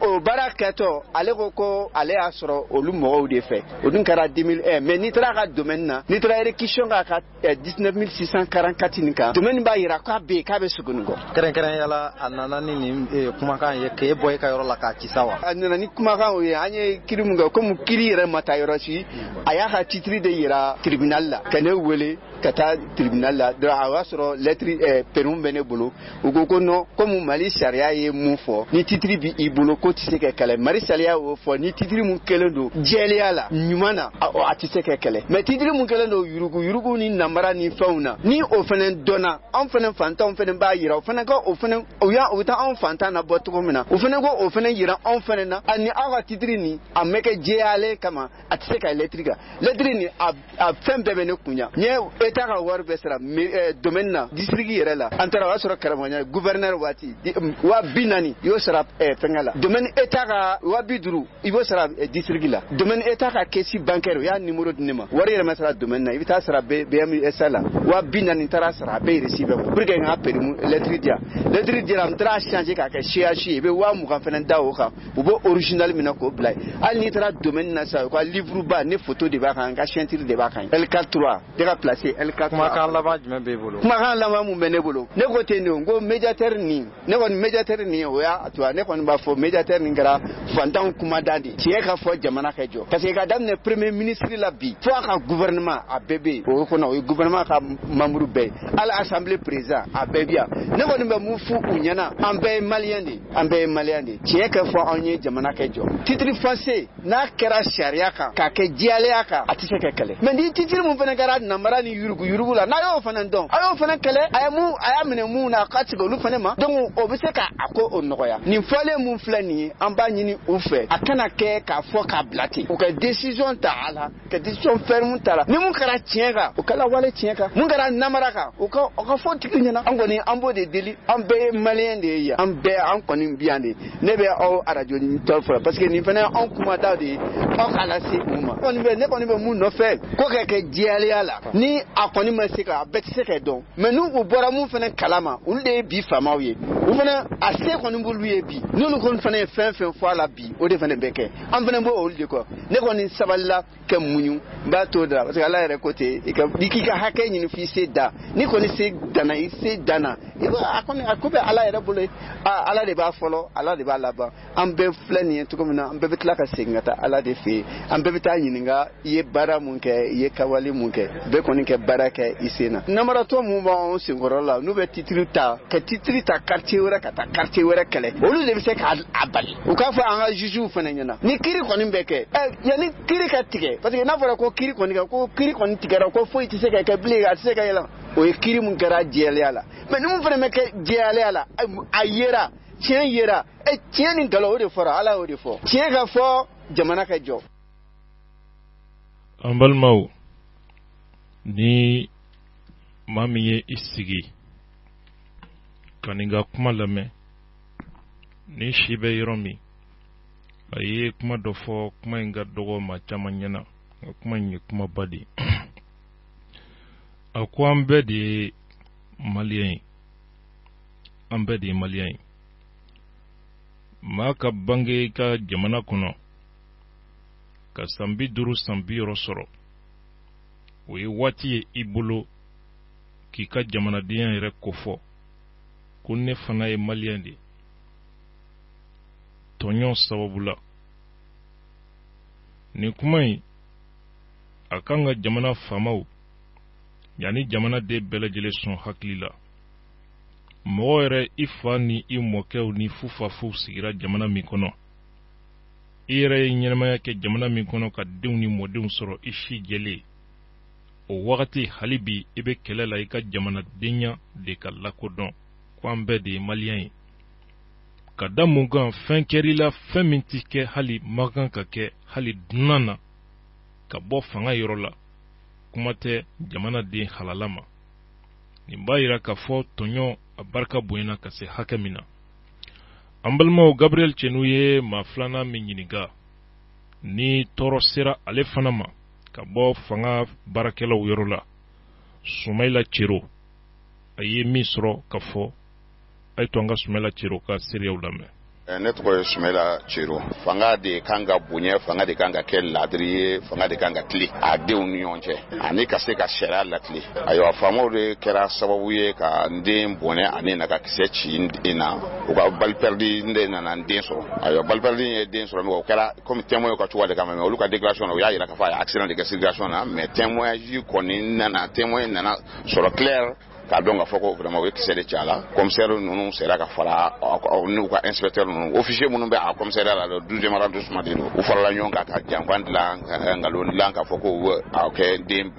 o barakato ale ko ale asoro olumo de fait o dun kara 2001 mais ni tra ka domaine na ni tra réquisition ka 19644 nika domaine ba yira ka be sugunu go keren yala anana ni kuma kan ye ke boy ka yoro la ka kisawa anana ni kuma kan o ye anye kirimu go comme kiri re mata yoro si aya ka titre de yira tribunal la kane wele kata tribunal la de awasoro lettre perum bene bolo ugo ko no comme mali sharia ye mu fo ni titre bi ibolo ko tise kele mari sharia o fo ni titre mu kele do jelia la nyumana a tise kele mais titre mu kele do yurugu ni namara ni fauna ni o fenen dona on fenen fanta on fenen ba yira o fenen ko o fenen o ya o ta on fanta na botu ko mina o fenen ko o fenen yira on fenen na ani awa titre ni ameke jeale kama atise ka lettre ni a fembe bene kunya nye eta ka war besra domaine na district yere la antara wasoro karamanya gouverneur wati wa binani yo sara fengala domaine eta ka wa biduru ibo sara district la domaine eta ka kesi bancaire ya numéro de nema war yere masara domaine na ibita sara BM sala wa binani tara sara be receive pour que nga perimu lettre dia am tra changer ka ke chiachi be wa mu kan fenen dawo ka ubo original mina ko blay al ni tara domaine na sa ko livre ba ne photo de ba kan ga chantier de ba kan L43 de ka placer L4 kuma kan laba jme be bolo kuma kan laba mu bene bolo ne ko teni ngo mediateur ni o ya atwa ne ko ba fo mediateur ni ngara fantan kuma dandi ci ka fo jamana ka jo parce que ka damne premier ministre la bi fo ka gouvernement a bébé o ko no gouvernement ka mamuru be à l'assemblée président a bébia ne ko be mu fu unyana ambe maliandi ci ka fo onye jamana ka jo titre français na kera sharia ka ke diale aka atise ka kale mais di titre mu fene gara namara ni yurugu la na yo fana don ayo fana kele aya mene mu na ka tigo lu fana ma donc o be se ka ako onoya ni fole mu flani amba nyini ufe akana ke ka fo ka blati o ka décision ta ala ka décision ferme ta la ni mu kara tienga o kala wale tienga mu kara namara ka o ka fo tikinya na angoni ambo de deli ambe malien de ya ambe an koni biande ne be o arajo ni to fo parce que ni fana on kuma da de o kala se uma on be mu no fe ko ke diale ala ni a kɔni ma se ka a bɛɛ tɛ se ka dɔn mais n'u u bɔra mun fana kalama olu de ye bi faamaw ye u fana a se kɔni b'olu ye bi n'olu kɔni fana ye fɛn fɛn fɔ a la bi o de fana bɛ kɛ an fana b'o olu de kɔ ne kɔni sabalila ka muɲu n b'a to da parce que ala yɛrɛ ko ten i k'i ka hakɛ ɲini f'i se da ni kɔni se danna i se danna a kɔni a ko bɛ ala yɛrɛ bolo ala de b'a fɔlɔ ala de b'a laban an bɛɛ filɛ nin ye cogo min na an bɛɛ bɛ tila ka segin ka taa ala de fɛ yen an bɛɛ bɛ taa ɲininka i ye baara mun kɛ i ye kawale mun kɛ bɛɛ kɔni kɛ baara kɛ i sen na namaratɔ mun b'anw senkɔrɔ la n'u bɛ titiri ta ka titiri ta quartier wɛrɛ ka taa quartier wɛrɛ kɛlɛ olu de bɛ se k'a bali u k'a fɔ an ka juges fana ɲɛna ni kiiri kɔni bɛ kɛ yanni kiiri ka tigɛ parce que n'a fɔra ko kiiri kɔni kɛ ko kiiri kɔni tigɛra ko foyi tɛ se ka kɛ bilen a tɛ se ka yɛlɛ o ye kiiri mun kɛra jɛlenya la mais ni mun fana bɛ kɛ jɛlenya la a yera tiɲɛ yera tiɲɛ ni nkalon o de fɔra ala y'o de fɔ tiɲɛ ka fɔ jamana ka jɔ. an balimaw ni maa min ye i sigi ka nin ka kuma lamɛn ni si bɛ yɔrɔ min a ye kuma dɔ fɔ kuma in ka dɔgɔ maa caman ɲɛna nka kuma in ye kumaba de ye a ko an bɛɛ de ye maliyɛn ye an bɛɛ de ye maliyɛn ye maa ka bange i ka jamana kɔnɔ ka san 50 san 60 sɔrɔ o ye waati ye i bolo k'i ka jamanadenya yɛrɛ kofɔ ko ne fana ye maliyɛn de tɔɲɔ sababu la nin kuma in a kan ka jamana faamaw yanni jamana de bɛɛ lajɛlen sɔn hakili la mɔgɔ yɛrɛ i fa ni i mɔkɛw ni fufafuw sigira jamana min kɔnɔ i yɛrɛ ye ɲɛnamaya kɛ jamana min kɔnɔ ka denw ni mɔdenw sɔrɔ i si jɛlen o wagati hali bi i bɛ kɛlɛ la i ka jamanadenya de ka lakodɔn ko an bɛɛ de ye maliyɛn ye ka da mun kan fɛn kɛr'i la fɛn min tɛ kɛ hali ma kan ka kɛ hali dunan na ka bɔ fanga yɔrɔ la kuma tɛ jamanaden halala ma nin b'a yira k'a fɔ tɔɲɔ a barika bonyana ka se hakɛ min na an balimaw Gabriel Cenu ye maa filanan min ɲininka ni tɔɔrɔ sera ale fana ma ka bɔ fanga baarakɛlaw yɔrɔ la Sumayila Cero a ye min sɔrɔ ka fɔ a ye to an ka Sumayila Cero ka seereyaw lamɛn. Ne tɔgɔ ye Sumayila Cero. Fanga de kan ka bonya, fanga de kan ka kɛ ladiri ye, fanga de kan ka tile a denw ni ɲɔgɔn cɛ ani ka se ka sariya latile. Ayiwa faamaw de kɛra sababu ye ka n den bɔnɛ ani na ka kisɛ ci n na u ka balipɛridi n de nana n den sɔrɔ. Ayiwa balipɛridi ye den sɔrɔ min o kɛra comme témoin ka cogoya de kama mais olu ka déclaration na u y'a yira k'a fɔ a ye accident de kɛ circulation na mais témoignage kɔni nana témoin nana sɔrɔ clair k'a dɔn k'a fɔ ko vraiment o ye kisɛ de ci a la. Commissaire ninnu sera ka fara n'u ka inspecteur ninnu officier minnu bɛ a commissariat la le 12e arrondissement de u farala ɲɔgɔn kan ka janfan dilan nkalon dilan k'a fɔ ko a kɛ den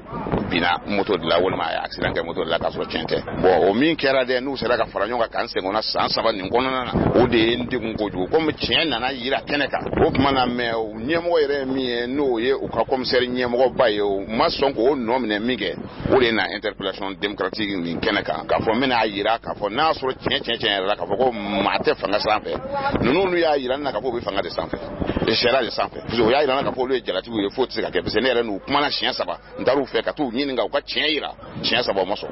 bina moto de la walima a ye accident kɛ moto de la k'a sɔrɔ tiɲɛ tɛ. Bon o min kɛra dɛ n'u sera ka fara ɲɔgɔn kan k'an sɛgɛn o la san 3 nin kɔnɔna na o de ye n degun kojugu comme tiɲɛ nana yira kɛnɛ kan o tuma na mais ɲɛmɔgɔ yɛrɛ min ye n'o ye u ka commissaire ɲɛmɔgɔba ye o ma sɔn k'o nɔ minɛ min kɛ o de na interpellation démocratique nin kɛnɛ kan k'a fɔ n bɛna yira k'a fɔ n'a sɔrɔ tiɲɛ yɛrɛ la k'a fɔ ko maa tɛ fanga sanfɛ ninnu y'a yira n na k'a fɔ u bɛ fanga de sanfɛ sariya de sanfɛ parce que o y'a yira n na k'a fɔ olu ye jalatigiw ye foyi tɛ se ka kɛ parce que ne yɛrɛ n'u kumana siɲɛ 3 n taar'u fɛ ka t'u ɲininka u ka tiɲɛ yira siɲɛ 3 o ma sɔn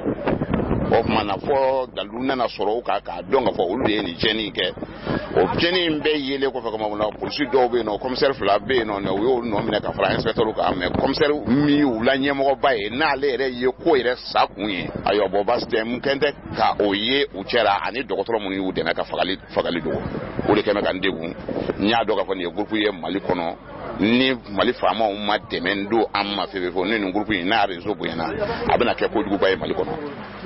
o tuma na fɔ dalu nana sɔrɔ u kan k'a dɔn k'a fɔ olu de ye nin tiɲɛni kɛ o tiɲɛni in bɛɛ yelen kɔfɛ kama mun na polisi dɔw bɛ yen nɔ commissaire 2 bɛ yen nɔ u y'o nɔ minɛ ka fara inspecteur kan mais commissaire min y'u la ɲɛmɔgɔba ye n'ale yɛrɛ ye ko yɛrɛ sa kun ye ayiwa bɔn baasi tɛ mun kɛn tɛ ka o ye u cɛla ani dɔgɔtɔrɔ minnu y'u dɛmɛ ka fagali dogo o de kɛmɛ ka n degun n y'a dɔn k'a fɔ nin ye groupe ye Mali kɔnɔ ni Mali faamaw ma dɛmɛ don an ma fefe fo ni nin groupe in n'a réseau bonyana a bɛna kɛ kojuguba ye Mali kɔnɔ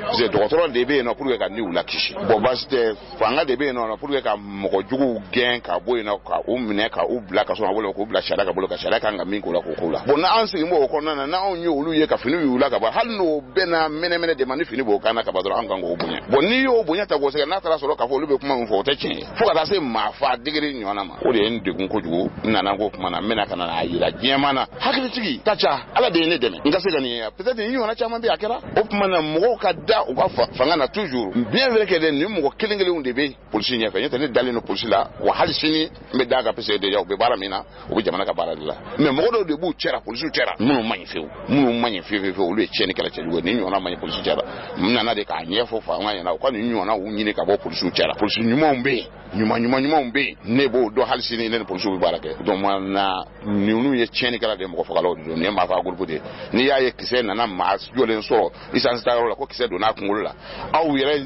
parce que dɔgɔtɔrɔ de bɛ yen nɔ pour que ka niw la kisi bon baasi tɛ fanga de bɛ yen nɔ pour que ka mɔgɔ juguw gɛn ka bɔ yen nɔ ka u minɛ ka u bila ka sɔrɔ a bolo k'u bila sariya ka bolo ka sariya kan ka min k'o la k'o k'o la bon n'an segin b'o kɔnɔna na n'anw ye olu ye ka fini y'u la ka ban hali n'o bɛna mɛnɛmɛnɛ de ma ni fini b'o kan na ka ban dɔrɔn an kan k'o bonya bon n'i y'o bonya ta k'o sɛgɛ n'a taara sɔrɔ k'a fɔ olu bɛ kuma min fɔ o tɛ tiɲɛ ye fo ka taa se maa fa digiri ɲɔgɔnna ma o de ye n degun kojugu n nana k'o kuma na n bɛna jamana kana na yira jemana hakili tigi tacha ala de ne deme ngase gani peut-être ni yona chama be akera o kuma na mo ka da o ka fanga na toujours bien vrai que ni mo kelengele unde be police nya fa nyata ne dale no police la wa hal sini me daga pese de yaw be bara mina o be jamana ka bara la mais mo do de bu chera police chera mo magnifique o le cheni kala cheli ni yona mani police chera mna na de ka nyefo fa nganya na kwa ni yona wu nyine ka bo police chera police nyuma umbe nyuma umbe nebo do hal sini ne police be bara ke do mana ni unu ye cheni kala de mo fa kala do ne ma fa gurbu de ni ya ye kise na ma jolen so isan staro la ko kise do na kungula awu yere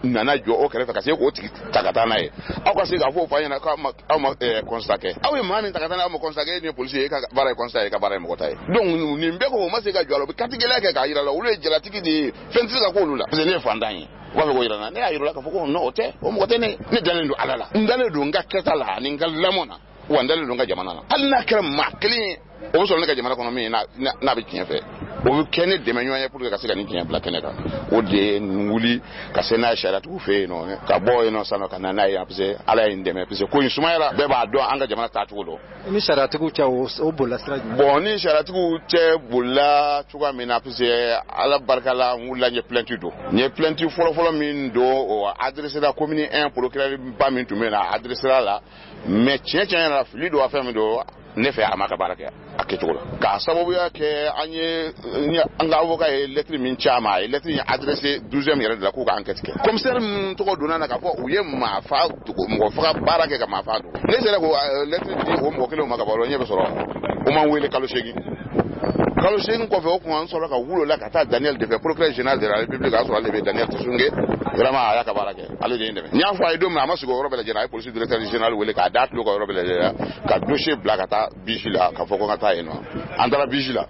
na na jo o kere fa kase ko takata na ye aw ka se ga fo fa yana ka ma constate awu ma min takata na mo constate ni police ka bara constate ka bara mo ko tay donc ni mbe ko ma se ga jo lo katigele ka ira la ulu jela tikidi fenti ka ko lula ze ne fandanye wa ko ira na ne ayiro la ka fo ko no ote o mo ko tene ne dalendo alala ndale do nga ketala ni ngal lamona wandale do nga jamana na hal na kram ma kli o so ne ka jamana kono mi na be kien fe o kene de menyo ya pour que ka se ka ni kien bla kene ka o de nguli ka se na shara tu fe no ka boy no sano ka na ya pse ala inde me pse ko insumaira be ba do anga jamana ta tu do ni shara tu cha o bola stra bon ni shara tu che bola tu ka mina pse ala barkala ngula nye plenty do nye plenty folo min do o adresse da commune 1 pour que pas min tu mena adresse la mais tiens la fluide wa femme do ne fe amaka baraka aketula ka sababu yake anye anga avoka lettre min chama lettre ni adresse 12e yere de la ko enquête ke commissaire to ko donana ka fo uye ma fa mo fa baraka ka ma fa do ne sere ko lettre di o mo kele o maka baro nyebe soro o man wele kalo shegi ko fe o ko an soro ka wulo la ka ta Daniel de procureur général de la République a so levé Daniel Tsunge vraiment aya ka baraka ale de ndeme nya fa ido ma masugo robele général police directeur général wele ka date lo ko robele ka dossier blakata bijila ka foko kata eno andara bijila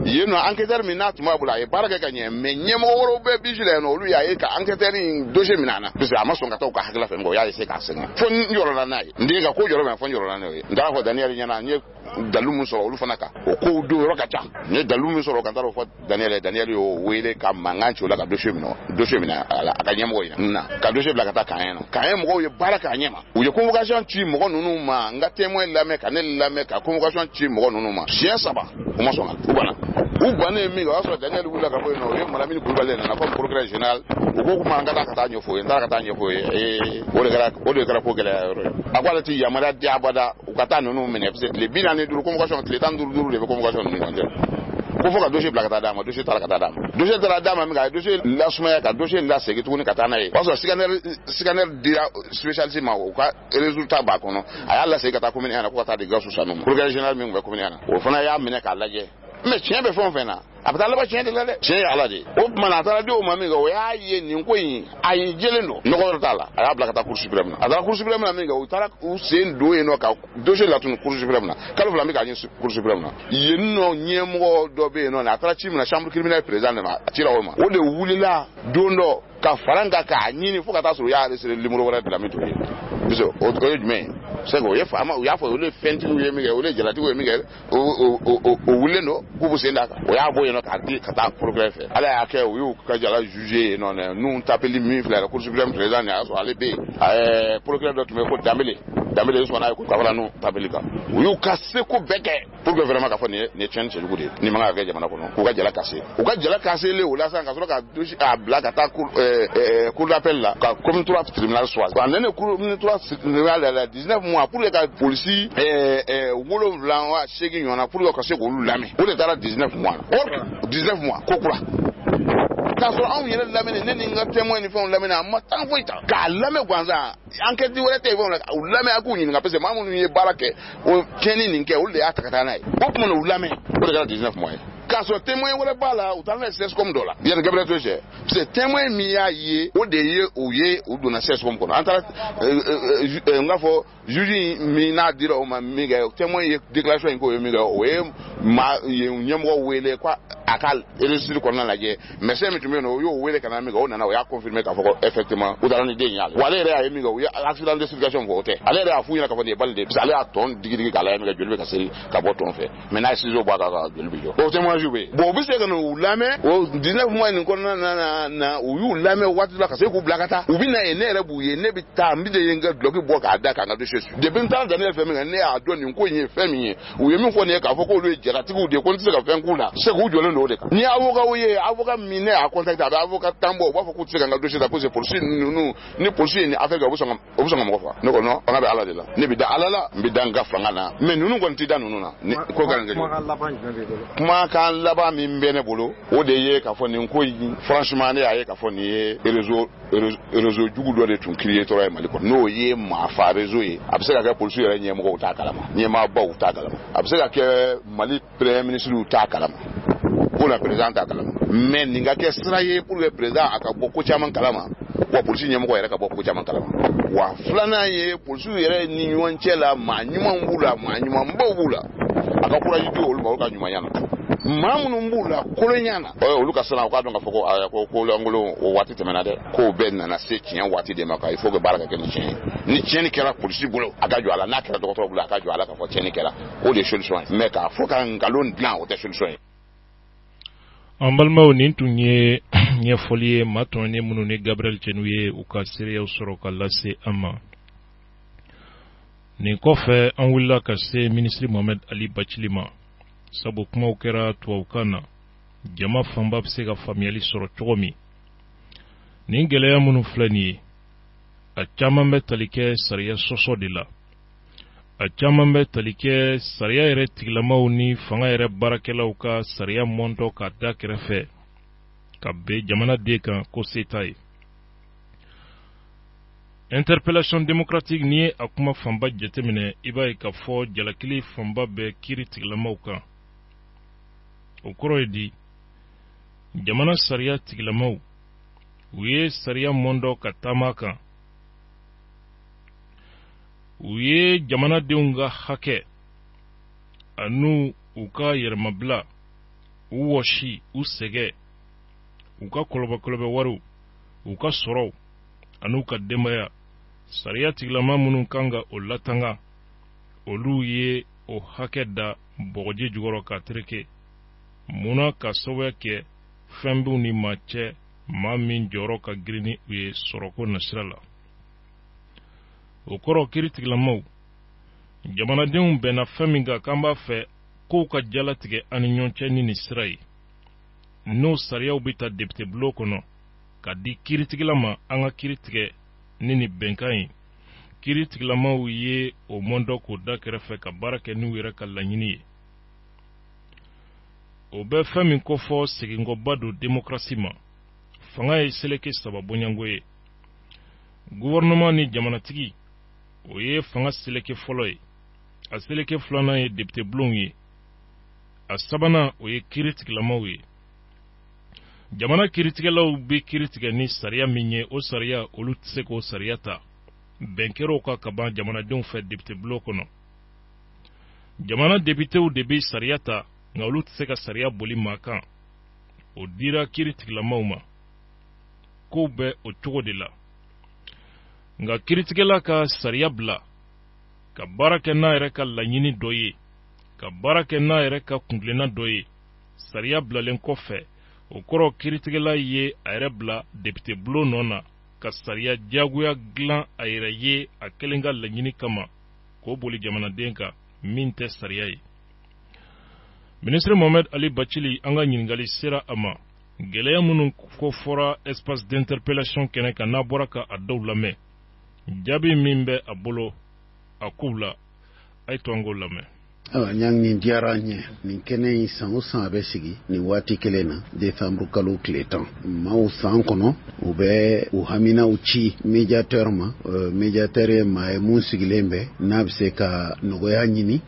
yeno enquêteur minat ma bula e baraka ganye me nyemo woro be bijila no lu ya e ka enquêteur in dossier minana bisa amaso ngata ka hagla fe ngo ya e se ka senga fon yoro na nai ndiga ko yoro me fon yoro na ne ndara ko Daniel nyana nye dalumu so lu fanaka o ko do rokacha ne dalumu so rokanta ro fo Daniel yo wele ka mangancho la ka dossier mina ala ka nyemo ina na ka dossier bla kata kan mo ye baraka nyema o ye convocation tu mo nunu ma ngate mo la me ka ne la me ka convocation tu mo nunu ma chien saba o mo so na ubana emi ga so Daniel wula ka boy no ye mala mini kulbale na ko procureur général o ko kuma ngata ka tanyo fo ndara ka tanyo fo o de gara ko gele akwala ti yamara dia bada o kata no no mene peut le bina ne duru convocation le tan duru le convocation no nje ko fo ka dossier blaka ta dama dossier tala ka ta dama mi ga dossier la suma ka dossier la segi tukuni ka tana ye parce que scanner dira spécialité ma o ka résultat ba kono aya la segi ka ta commune ana ko ta de gasu sanu procureur général mi ngba commune ana o fana ya mene ka laje mais tiens be fon fena abata ba tiens de la tiens ala de o mana tara de o mami ga o ya ye ni ko yin ayi jelendo no ko tala aya blaka ta cour suprême adara cour suprême na mi ga o tara o sen do eno ka dossier la tun cour suprême na kala fla mi ga ni cour suprême na yenno nyemo do be no na tara chim na chambre criminelle président na tira o ma o de wulila dondo ka faranga ka nyini fu ka ta so ya re sere limuro wora de la mito biso o ko jme sego ye fama o ya fo le fenti o ye mi ga o le jelati o mi ga o wulendo ku bu senda ka o ya boye no ka di ka ta procureur fe ala ya ke o yo ka jala juger non nous t'appelle mi frère cour suprême président ya so ale be procureur do me ko damele so na ko ka no tabelika o yo ka se ko beke pour que vraiment ka fo ne change le goudé ni manga ga jamana ko no ko ka jala kase le o la san ka so ka dossier a blaga ta cour d'appel là comme 3 tribunal soir quand ne cour 3 tribunal la 19 mois pour les policiers wolo blanc wa chegi nyona pour que se ko lame o le tara 19 mois ko kura ka so an yele lame ne ni ngam témoin ni fon lame na ma tan foita ka lame kwanza enquête di wala te fon lame aku ni ngapese mamu ni barake o keni ni nke o le atakata na o kuma no lame o le tara 19 mois ka so témoin wala bala o tan na 16 comme dollar bien Gabriel Toje c'est témoin mi ya ye o de ye o do na 16 comme kono antara ngafo juge mi na dira o ma mi ga témoin ye déclaration ko mi ga o e ma ye nyemgo wele kwa akal registre ko na laje mais c'est mi tumé no yo wele kana mi ga o na o ya confirmer ka foko effectivement o dara ni de nyal wala re ya mi ga o accident de circulation ko hote ale re afu ina ka fodi balde bis ale aton digi kala mi ga jolbe ka seri ka boton fe mais na sizo ba ka jolbe yo o témoin be bo bi se kana u lame o 19 mois ni ko na u yu lame watu la ka se ku blakata u bi na ene re bu ye ne bi ta mbi de yenga bloki bo ka da ka nga do shesu de bin ta da ne fe mi ne a do ni ko yin fe mi u ye mi fo ne ka fo ko lu jera ti ku de ko ti se ka fe nkula se ku jo le no de ka ni avoka wo ye avoka mi ne a contact ba avoka tambo ba fo ku ti se ka nga do shesu pour poursuivre ni poursuivre ni affaire obuso mo fa ne ko no nga be ala de la ne bi da ala la mbi da nga fa nga na mais nunu ko ti da nunu na ko ga nga kuma kan laba mi mbene bolo o de ye ka fo ni ko yi franchement ne aye ka fo ni réseau jugu do de tun créer to mali ko no ye ma fa réseau ye abse ka police yere nyem ko ta kalama nyema ba u ta kalama abse ka mali premier ministre u ta kalama pour le président ta kalama mais ninga ke straye pour le président aka boko chaman kalama wa police nyem ko yere ka boko chaman kalama wa flana ye police yere ni nyonchela ma nyuma mbula aka kura yido olu ka nyuma yana mamunu mbula kolonyana olu ka sana ka donga foko ko langolo wati temena de ko ben na se tian wati de maka il faut que baraka ke ni tian ni kera police bolo aga jo ala na kera docteur bolo aga jo ala ka fo tian ni kera o de solution mais ka fo ka ngalon plan o de solution ambalma oni tunye nye folie matone munu ne Gabriel Chenuye ukasire usoro kalase ama ni kofe anwilla kase ministre Mohamed Ali Bachilima sabu kuma ukera tuwaukana jama famba psega familiali soro chogomi ni ngeleya munu flani achama mbe talike sariya soso dila achama mbe talike sariya ere tiglamau ni fanga ere barakela uka sariya mondo ka dakirefe ka be jamana deka ko setai interpellation démocratique ni akuma famba jetemine iba ka fo jalakili famba be kiri tiglamau ka okoro edi jamana sariya tiglamau uye sariya mondo ka tamaka uye jamana deunga hake anu uka yermabla uwoshi usege uka kolobe waru uka soro anu ka demaya sariya tiglama munu kanga olatanga olu ye o hake da bogoje jugoro ka treke muna ka sowe ke fembu ni mache mamin joro ka grini uye soroko nasrala okoro kiri tiglama jamana deun bena feminga kamba fe ko ka jala tige ani nyonche ni sirai no sariya ubita depute bloko no ka di kiri tiglama anga kiri tige nini benkai kiri tiglama uye o mondo ko dakere fe ka barake ni wira ka lanyini o be femin ko fo sigingo badu demokrasi ma fanga ye seleke sababu nyangoye gouvernement ni jamana tigi oye fanga seleke foloye a seleke flana ye depute blon ye a sabana oye kiri tiglama uye jamana kiritigelaw bi kiritige ni sariya minye o sariya olu tse ko sariya ta benkero ka kaban jamana den fe député bloko no jamana député ou de bi sariya ta nga olu tse ka sariya boli makan o dira kiritigelaw ma ko be o cogo de la nga kiritigela ka sariya bla ka barake na ere ka lanyini doye ka barake na ere ka kunglena doye sariya bla len ko fe okoro kiritigela ye arebla député blo nona ka sariya jaguya glan ayra ye akelenga lanyini kama ko boli jamana denka minte sariya ye ministre Mohamed Ali Bachili anga nyingali sera ama geleya munun ko fora espace d'interpellation keneka na boraka adawlame jabi mimbe abolo akula aitwango lame nyang ni diaranye ni kene san usan abesigi ni wati kelena décembre kalo clétan ma usan kono ube uhamina uchi médiateur ma munsigilembe nabse ka nogoya nyini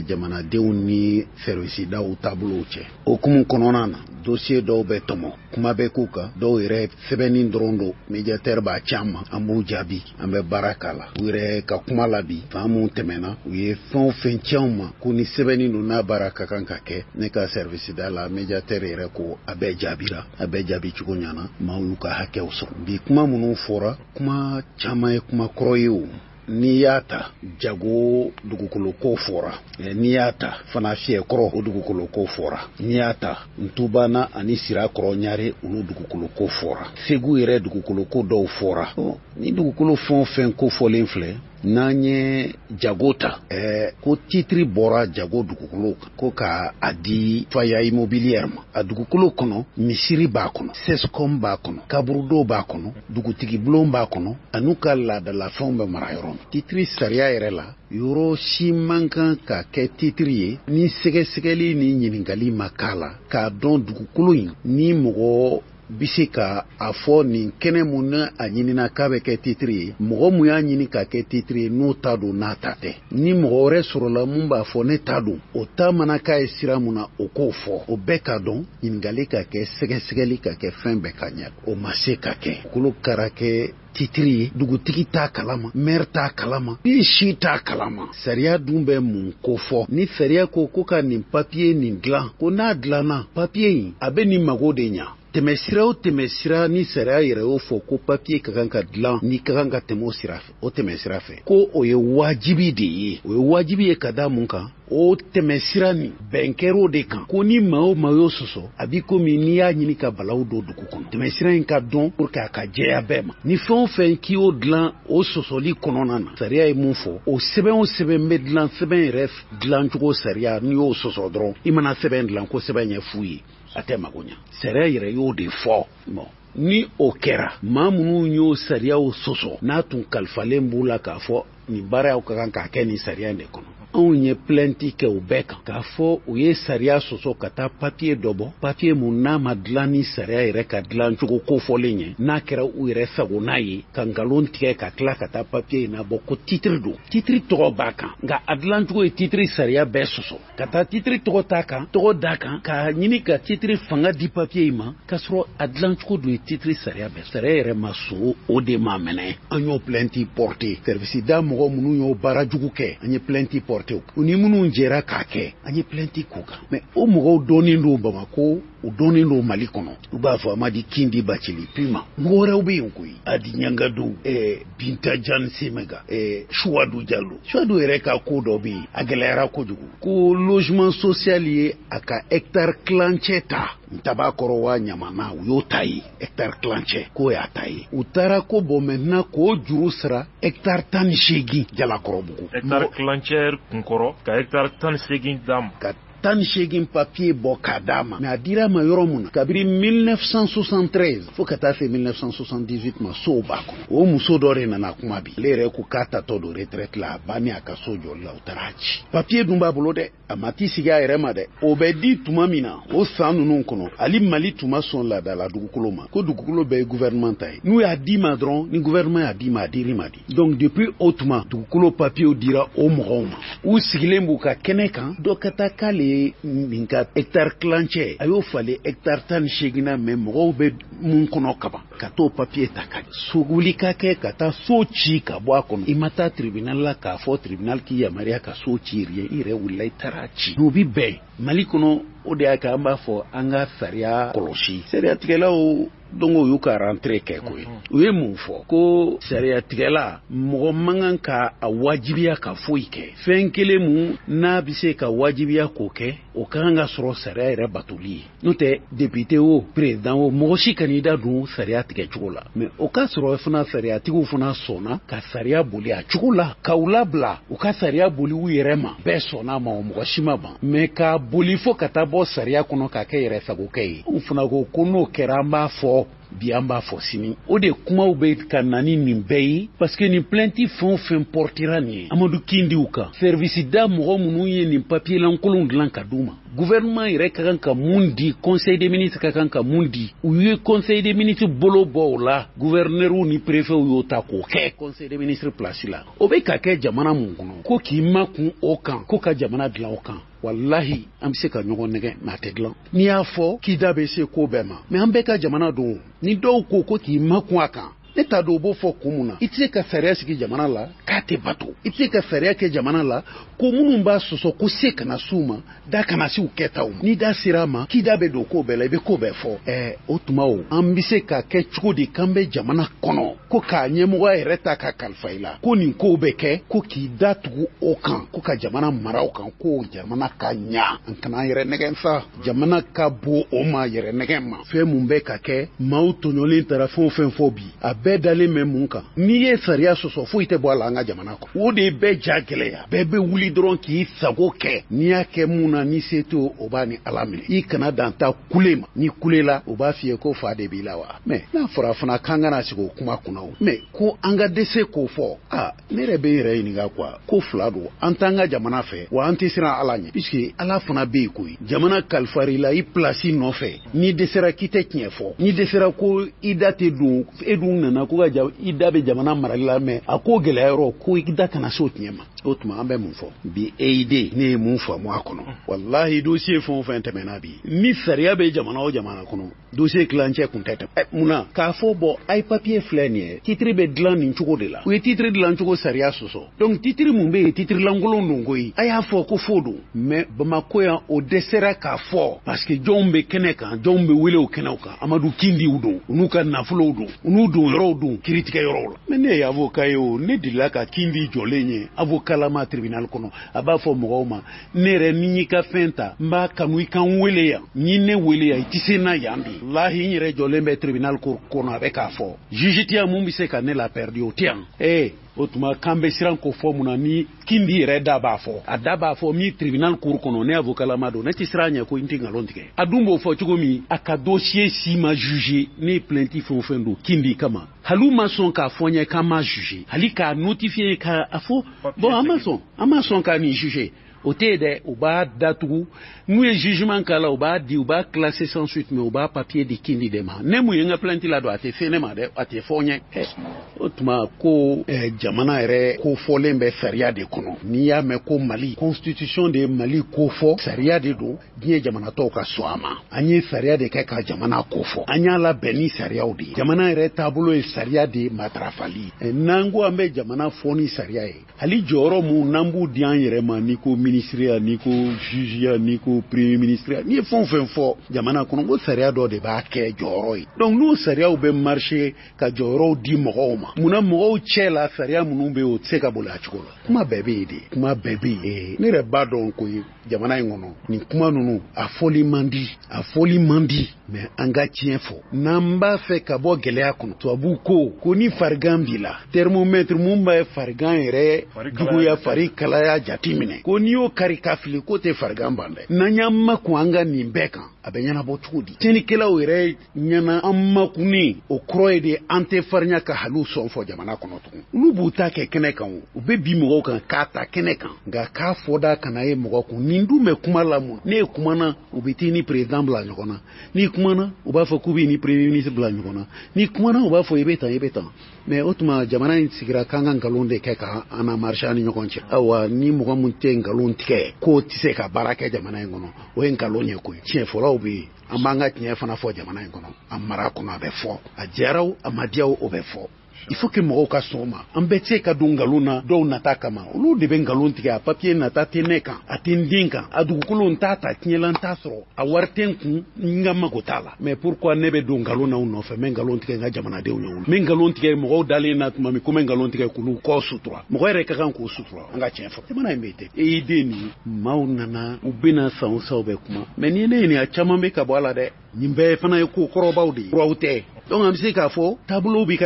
jamana deuni service da tableau che okumun kononana dossier do betomo kuma be kuka do ire febenin drondo médiateur ba chama amu jabi ambe barakala ire ka kuma labi famu temena uye fon fenchama kuni sebeni na baraka kanka ke ne ka service da la médiateur ire ko abe jabi chukonyana mauka hake uso bi kuma munu fora kuma chama kuma kroyo n'i y'a ta jago dugukolo ko fɔra n'i y'a ta fana fiyɛ kɔrɔ o dugukolo ko fɔra n'i y'a ta ntubana ani sira kɔrɔ ɲare olu dugukolo ko fɔra segu yɛrɛ dugukolo ko dɔw fɔra ni dugukolo fɛn o fɛn ko fɔlen filɛ n'an ye jago ta ko titiri bɔra jago dugukolo ko ka a di faya immobilière ma a dugukolo kɔnɔ misiri b'a kɔnɔ sescom b'a kɔnɔ kaburudo b'a kɔnɔ dugutigi bulon b'a kɔnɔ an'u ka laadalafɛnw bɛ mara yɔrɔ min titiri sariya yɛrɛ la yɔrɔ si man kan ka kɛ titiri ye ni sɛgɛsɛgɛli ni ɲiningali ma k'a la k'a dɔn dugukolo in ni mɔgɔ bi se ka a fɔ nin kɛnɛ mun na a ɲinina k'a bɛ kɛ titiri ye mɔgɔ mun y'a ɲini ka kɛ titiri ye n'o ta don n'a ta tɛ ni mɔgɔ wɛrɛ sɔrɔla mun b'a fɔ ne ta don o ta mana k'a ye sira mun na o k'o fɔ o bɛɛ ka dɔn ɲiningali ka kɛ sɛgɛsɛgɛli ka kɛ fɛn bɛɛ ka ɲɛ o ma se ka kɛ kolo kara kɛ titiri ye dugutigi t'a kalama maire t'a kalama ni si t'a kalama sariya dun bɛ mun ko fɔ ni sariya ko ka nin papiye nin dilan ko n'a dilanna papiye in a bɛ nin mago de ɲa tɛmɛsira o tɛmɛsira ni sariya yɛrɛ y'o fɔ ko papiye ka kan ka dilan ni ka kan ka tɛmɛ o sira fɛ o tɛmɛsira fɛ ko o ye wajibi de ye o ye wajibi ye ka da mun kan o tɛmɛsira nin bɛn kɛr'o de kan ko ni maa o maa y'o sɔsɔ a b'i komi n'i y'a ɲini ka balaw don dugu kɔnɔ tɛmɛsira in ka dɔn pour que a ka jɛya bɛɛ ma ni fɛn o fɛn k'i y'o dilan o sɔsɔli kɔnɔna na sariya ye mun fɔ o sɛbɛn o sɛbɛn bɛ dilan sɛbɛn yɛrɛ dilancogo sariya n'i y'o sɔsɔ dɔrɔn i mana sɛbɛn dilan ko sɛbɛn ɲɛ f'u ye a tɛ mago ɲa sariya yɛrɛ y'o de fɔ ni o kɛra maa minnu y'o sariyaw sɔsɔ n'a tun kalifalen b'u la k'a fɔ nin baara y'aw ka kan k'a kɛ nin sariya in de kɔnɔ anw ye plainte kɛ u bɛɛ kan k'a fɔ u ye sariya sɔsɔ ka taa papiye dɔ bɔ papiye mun n'a ma dilan ni sariya yɛrɛ ka dilan cogo kofɔlen ye n'a kɛra u yɛrɛ sagona ye ka nkalon tigɛ ka tila ka taa papiye in nabɔ ko titiri don titiri tɔgɔ b'a kan nka a dilan cogo ye titiri sariya bɛɛ sɔsɔ ka taa titiri tɔgɔ t'a kan tɔgɔ d'a kan k'a ɲini ka titiri fanga di papiye in ma k'a sɔrɔ a dilan cogo dun ye titiri sariya bɛɛ sariya yɛrɛ ma sɔn o de ma minɛ an y'o plainte porte service da mɔgɔ minnu y'o baara jugu kɛ an ye plainte porte u ni minnu jɛra k'a kɛ an ye plainte k'u kan mɛ o mɔgɔw dɔnnen don Bamako u dɔnnen don Mali kɔnɔ u b'a fɔ Amadi Kindi Bacili Pima mɔgɔ wɛrɛw bɛ yen koyi Adi Ɲangado Binta Jan Semega Chouadou Diallo Chouadou yɛrɛ ka ko dɔ bɛ yen a gɛlɛyara kojugu ko logement social ye a ka hectare kilancɛ ta Ntabakɔrɔ wa Ɲamana u y'o ta ye hectare kilancɛ k'o y'a ta ye u taara ko bɔn maintenant k'o juru sara hectare 18 Jalakɔrɔbugu hectare kilancɛ kunkɔrɔ ka hectare 18 d'a ma ka 18 papier bɔ k'a d'a ma mɛ a dira ma yɔrɔ mun na kabiri 1973 fo ka taa se 1978 ma sow b'a kɔnɔ o muso dɔ de nana kuma bi ale yɛrɛ ko k'a tatɔ don retraite la a banni a ka so jɔli la u taara ci papier dun b'a bolo dɛ a ma t'i sigi a yɛrɛ ma dɛ o bɛ di tuma min na o san ninnu kɔnɔ hali Mali tun ma sɔn laadala dugukolo ma ko dugukolo bɛɛ ye gouvernement ta ye n'u y'a di ma dɔrɔn ni gouvernement y'a di ma a dir'i ma di donc depuis o tuma dugukolo papier dira o mɔgɔw ma u sigilen b'u ka kɛnɛ kan dɔ ka taa k'ale nin ka hectare kilancɛ a y'o falen hectare 18 na mɛ mɔgɔw bɛ mun kɔnɔ kaban ka t'o papier ta ka wuli ka kɛ ka taa so ci ka bɔ a kɔnɔ i ma taa tribunal la k'a fɔ tribunal k'i yamaruya ka so ci i yɛrɛ wulila i taara ci n'o bi bɛn Mali kɔnɔ o de y'a kɛ an b'a fɔ an ka sariya kɔlɔsi sariyatigɛlaw donc o y'u ka rentrée kɛ koyi u ye mun fɔ ko sariyatigɛla mɔgɔ man kan ka a wajibiya ka foyi kɛ fɛn kelen mun n'a bɛ se ka wajibiya k'o kɛ o ka kan ka sɔrɔ sariya yɛrɛ batoli ye n'o tɛ député o président o mɔgɔ si kan'i da don sariya tigɛ cogo la mais o ka sɔrɔ fana sariyatigiw fana sɔnna ka sariya boli a cogo la k'u labila u ka sariya boli u yɛrɛ ma bɛɛ sɔnna ma o mɔgɔ si ma ban mais ka boli fo ka taa bɔ sariya kɔnɔ k'a kɛ yɛrɛ sagokɛ ye u fana ko n'o kɛra an b'a fɔ bi an b'a fɔ sini o de kumaw bɛ ka na ni nin bɛɛ ye parce que nin plainte fɛn o fɛn portera nin ye Amadu Kindiw kan service da mɔgɔ minnu ye nin papier lankolon dilan ka d'u ma gouvernement yɛrɛ ka kan ka mun di conseil des ministres ka kan ka mun di u ye conseil des ministres bolo bɔ o la gouverneur ni préfet y'o ta k'o kɛ conseil des ministres place la o bɛ ka kɛ jamana mun kɔnɔ ko k'i makun o kan ko ka jamana dilan o kan wallahi an bɛ se ka ɲɔgɔn nɛgɛ mɛ a tɛ dilan n'i y'a fɔ k'i da bɛ se ko bɛɛ ma mɛ an bɛɛ ka jamana don ni dɔw ko k'i makun a kan ne t'a dɔn o b'o fɔ kun mun na i tɛ se ka sariya sigi jamana la k'a tɛ bato i tɛ se ka sariya kɛ jamana la ko minnu b'a sɔsɔ ko se kana s'u ma da kana se u kɛtaw ma n'i da sera a ma k'i da bɛ don ko bɛɛ la i bɛ ko bɛɛ fɔ o tuma o an bɛ se ka kɛ cogo di k'an bɛ jamana kɔnɔ ko k'a ɲɛmɔgɔya yɛrɛ ta ka kalifa i la ko nin kow bɛ kɛ ko k'i da tugu o kan ko ka jamana mara o kan ko jamana ka ɲa an kana an yɛrɛ nɛgɛn sa jamana ka bon o ma yɛrɛ nɛgɛn ma fɛn mun bɛ ka kɛ maaw tɔɲɔlen taara fɛn o fɛn fɔ bi a bɛɛ dalen bɛ mun kan n'i ye sariya sɔsɔ foyi tɛ bɔ a la an ka jamana kɔnɔ o de bɛɛ ja gɛlɛya bɛɛ bɛ wuli dɔrɔn k'i sago kɛ n'i y'a kɛ mun na ni se to o b'a ni ala minɛ i kana dan ta kule ma ni kulela o b'a f'i ye ko fa de b'i la wa mɛ n'a fɔra fana k'an kana sigi o kuma kunna o mɛ ko an ka dɛsɛ k'o fɔ ne yɛrɛ bɛ n yɛrɛ ɲininka quoi ko fila don an t'an ka jamana fɛ wa an tɛ siran ala ɲɛ puisque ala fana bɛ yen koyi jamana kalifari la i pilasi nɔfɛ n'i dɛsɛra k'i tɛ tiɲɛ fɔ n'i dɛsɛra ko i da tɛ don e dun nana ko ka i da bɛ jamana marali la mɛ a ko gɛlɛya yɔrɔ ko i da kana se o tiɲɛ ma o tuma an bɛ mun fɔ bi EID ne ye mun faamu a kɔnɔ walahi dossier fɛn o fɛn tɛmɛna bi ni sariya bɛ jamana o jamana kɔnɔ dossier kilancɛ kun tɛ tɛmɛ munna k'a fɔ bɔn a ye papier filɛ nin ye titre bɛ dilan nin cogo de la u ye titre dilan cogo sariya sɔsɔ donc titre mun bɛ yen titre lankolon don koyi a y'a fɔ ko fo don mais Bamako yan o dɛsɛra k'a fɔ parce que jɔnw bɛ kɛnɛ kan jɔnw bɛ wele o kɛnɛw kan Amadu Kindiw don u n'u ka nafolow don u n'u don yɔrɔw don kiritigɛ yɔrɔw la mais ne ye avocat ye o ne delila ka Kindi jɔlen ye avocat lama tribunal kɔnɔ a b'a fɔ mɔgɔw ma ne yɛrɛ ni y'i ka fɛn ta n b'a kanu i kan wele yan ni ne wele yan i tɛ se na yan bi lahi n yɛrɛ jɔlen bɛ tribunal kɔnɔ a bɛ k'a fɔ juge tɛ yan mun bɛ se ka ne la perdu o tɛ yan o tuma k'an bɛ siran ko fɔ mun na ni Kindi yɛrɛ da b'a fɔ a da b'a fɔ min tribunal cour kɔnɔ ne avocat lama don ne tɛ siran ɲɛ ko n tɛ nkalon tigɛ a dun b'o fɔ cogo min a ka dossier si ma juger ne ye plainte fɛn o fɛn don Kindi kama hali ma sɔn k'a fɔ n ye k'an ma juger hali k'a notifier k'a fɔ bon an ma sɔn k'a nin juger o tɛ yen dɛ u b'a datugu n'u ye jugement k'a la u b'a di u b'a classer sans suite mais u b'a papier di Kindi de ma ne mun ye n ka plainte la don a tɛ fɛn ne ma dɛ a tɛ fɔ n ye o tuma ko jamana yɛrɛ ko fɔlen bɛ sariya de kɔnɔ n'i y'a mɛn ko Mali constitution de ye Mali ko fɔ sariya de don diɲɛ jamana tɔw ka sɔn a ma an ye sariya de kɛ ka jamana ko fɔ an y'a labɛn ni sariyaw de ye jamana yɛrɛ taabolo ye sariya de matarafali n'an ko an bɛ jamana fɔ ni sariya ye hali jɔyɔrɔ mun n'an b'u di an yɛrɛ ma ni ko ministre ni ko juge ni ko premier ministre ni ye fɛn o fɛn fɔ jamana kɔnɔ ko sariya dɔ de b'a kɛ jɔyɔrɔ ye donc n'o sariyaw bɛ marché ka jɔyɔrɔw di mɔgɔw ma munna mɔgɔw cɛ la sariya minnu bɛ yen o tɛ se ka boli a cogo la kuma bɛɛ bɛ yen de kuma bɛɛ bɛ yen ne yɛrɛ b'a dɔn ko jamana in kɔnɔ nin kuma ninnu a fɔli man di mais an ka tiɲɛ fɔ n'an b'a fɛ ka bɔ gɛlɛya kɔnɔ tubabu ko ni farigan b'i la thermomètre mun bɛ farigan yɛrɛ juguya fari kalaya jate minɛ ko n'i y'o kari ka fili ko tɛ farigan ban dɛ n'an y'an makun an ka nin bɛɛ kan a bɛ ɲɛnabɔ cogo di tiɲɛnikɛlaw yɛrɛ ɲɛna an makunnen o kɔrɔ ye de an tɛ farinya ka haliw sɔn fɔ jamana kɔnɔ tugun olu b'u ta kɛ kɛnɛ kan u bɛ bi mɔgɔw kan k'a ta kɛnɛ kan nka k'a fɔda kana ye mɔgɔ kun nin dun bɛ kuma lamu ne ye kumana u bɛ t'i ni président bila ɲɔgɔn na n'i kumana u b'a fɔ k'u b'i ni premier ministre bila ɲɔgɔn na n'i kumana u b'a fɔ i bɛ tan mais o tuma jamana in sigira k'an ka nkalon de kɛ ka an na marché ni ɲɔgɔn cɛ ayiwa ni mɔgɔ min tɛ nkalon tigɛ k'o tɛ se ka baara kɛ jamana in kɔnɔ o ye nkalon ye koyi tiɲɛ fɔlaw bɛ yen an b'an ka tiɲɛ fana fɔ jamana in kɔnɔ a mara kɔnɔ a bɛ fɔ a diyaraw a ma diyaw o bɛ fɔ il faut que mɔgɔw ka sɔn o ma an bɛɛ tɛ se ka don nkalon na dɔw nata kama olu de bɛ nkalon tigɛ a papier nata tɛ ne kan a tɛ n den kan a dugukolo n t'a ta tiɲɛla n t'a sɔrɔ a wari tɛ n kun n ka mago t'a la mais pourquoi ne bɛ don nkalon na u nɔfɛ n bɛ nkalon tigɛ n ka jamanadenw ye olu n bɛ nkalon tigɛ mɔgɔw dalen na tuma min ko n bɛ nkalon tigɛ k'olu kɔ sutura mɔgɔ yɛrɛ ka kan k'o sutura an ka tiɲɛ fɔ jamana in bɛ ten EID nin maaw nana u bɛna san o san u bɛ kuma mais ni ne ɲininka caman bɛ ka bɔ a la dɛ nin bɛɛ fana ye ko kɔrɔbaw de ye kuraw tɛ donc an bɛ se k'a fɔ taabolow bɛ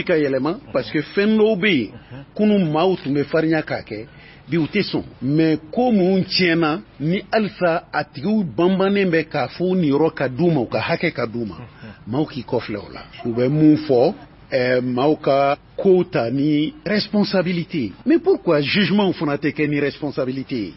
ka yɛlɛma parce que fɛn dɔw bɛ yen kunun maaw tun bɛ farinya k'a kɛ bi u tɛ sɔn mais ko mun tiɲɛna ni halisa a tigiw banbannen bɛ k'a fɔ nin yɔrɔ ka d'u ma u ka hakɛ ka d'u ma maaw k'i kɔfilɛ o la u bɛ mun fɔ maaw ka kow ta ni responsabilité mais pourquoi jugement fana tɛ kɛ ni responsabilité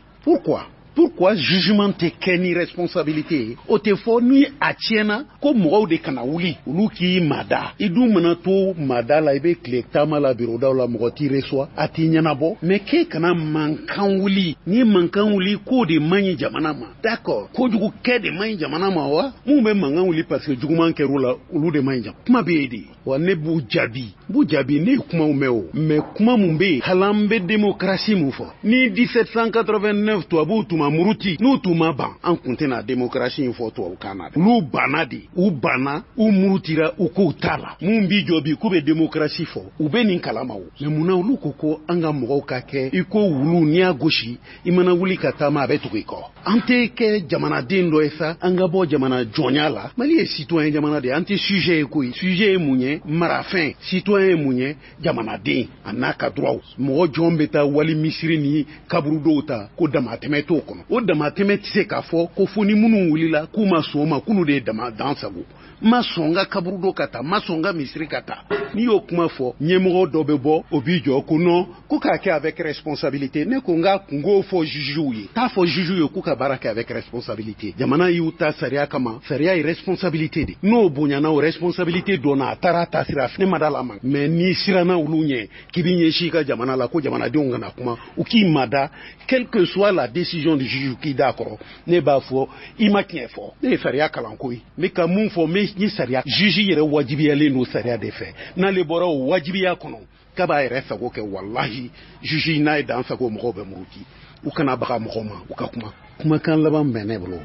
pourquoi jugement tɛ kɛ ni responsabilité o tɛ fɔ ni a tiɲɛna ko mɔgɔw de kana wuli olu k'i mada i dun mana to mada la i bɛ tile taama la bureaudaw la mɔgɔ t'i reçoit a t'i ɲɛnabɔ mais k'e kana mankan wuli n'i ye mankan wuli k'o de man ɲi jamana ma d'accord kojugukɛ de man ɲi jamana ma wa mun bɛ mankan wuli parce que juguman kɛr'u la olu de man ɲi jamana kuma bɛ yen de wa ne b'u jaabi ne kumaw mɛn o mais kuma mun bɛ yen halan bɛ démocratie mun fɔ ni 1789 tubabuw tun ma muruti n'u tun ma ban an kun tɛna démocratie in fɔ tubabukan na dɛ olu banna de u banna u murutira u k'u t'a la mun b'i jɔ bi k'u bɛ démocratie fɔ u bɛ nin kalama o mais munna olu ko an ka mɔgɔw ka kɛ i ko wulu n'i y'a gosi i mana wuli ka taama a bɛ tugu i kɔ an tɛ kɛ jamanaden dɔ ye sa an ka bɔ jamana jɔnya la Mali ye citoyen jamana de an tɛ sujet ye koyi sujet ye mun ye marafɛn citoyen ye mun ye jamanaden a n'a ka droit mɔgɔ jɔn bɛ taa wali misiri ni kaburu dɔw ta ko damatɛmɛ t'o kɔnɔ o damatɛmɛ tɛ se k'a fɔ ko fo ni minnu wulila k'u ma sɔn o ma k'olu de ye dama dansago ma sɔn ka kaburu dɔ ka taa ma sɔn ka misiri ka taa n'i y'o kuma fɔ ɲɛmɔgɔ dɔ bɛ bɔ o b'i jɔ ko non ko k'a kɛ avec responsabilité ne ko n ka kungo fɔ jugew ye t'a fɔ jugew ye k'u ka baara kɛ avec responsabilité jamana y'u ta sariya kama sariya ye responsabilité de n'o bonyana o responsabilité donna a taara ta sira ne ma da la ma mais n'i siranna olu ɲɛ k'i b'i ɲɛsin i ka jamana la ko jamanadenw kana kuma u k'i mada quelle que soit la décision du juge k'i da kɔrɔ ne b'a fɔ i ma tiɲɛ fɔ ne ye sariya kalan ko ye n bɛ ka mun fɔ ni sariya juge yɛrɛ wajibiyalen don sariya de fɛ n'ale bɔra o wajibiya kɔnɔ k'a b'a yɛrɛ sago kɛ walahi juge n'a ye dan sago mɔgɔw bɛ muruti u kana baga mɔgɔw ma u ka kuma kumakan laban bɛ ne bolo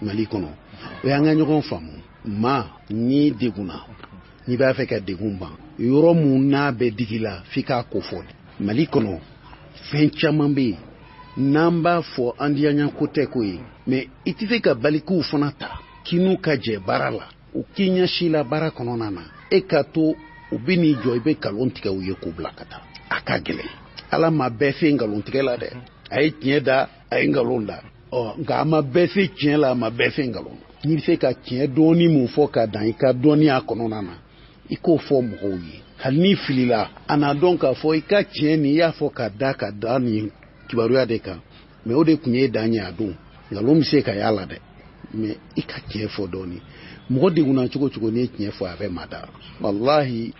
Mali kɔnɔ o y'an ka ɲɔgɔn faamu ma n'i degunna n'i b'a fɛ ka degun ban yɔrɔ mun n'a bɛ digi la f'i k'a ko fɔ Mali kɔnɔ fɛn caman bɛ yen n'an b'a fɔ an diyaɲa ko tɛ ko ye mais i tɛ se ka bali k'u fana ta k'i n'u ka jɛ baara la u k'i ɲɛsin la baara kɔnɔna na e ka to u bɛ n'i jɔ i bɛ nkalon tigɛ u ye k'u bila ka taa a ka gɛlɛn ala ma bɛɛ se nkalon tigɛ la dɛ a ye tiɲɛ da a ye nkalon da nka a ma bɛɛ se tiɲɛ la a ma bɛɛ se nkalon na n'i bɛ se ka tiɲɛ dɔɔni mun fɔ ka dan i ka dɔnniya kɔnɔna na i k'o fɔ mɔgɔw ye hali n'i filila a n'a dɔn k'a fɔ i ka tiɲɛ nin i y'a fɔ ka da nin kibaruya de kan mais o de tun ye dan ye a don nkalon bɛ se ka y'a la dɛ mais i ka tiɲɛ fɔ dɔɔni mɔgɔ degunna cogo cogo n'i ye tiɲɛ fɔ a bɛ mada walahi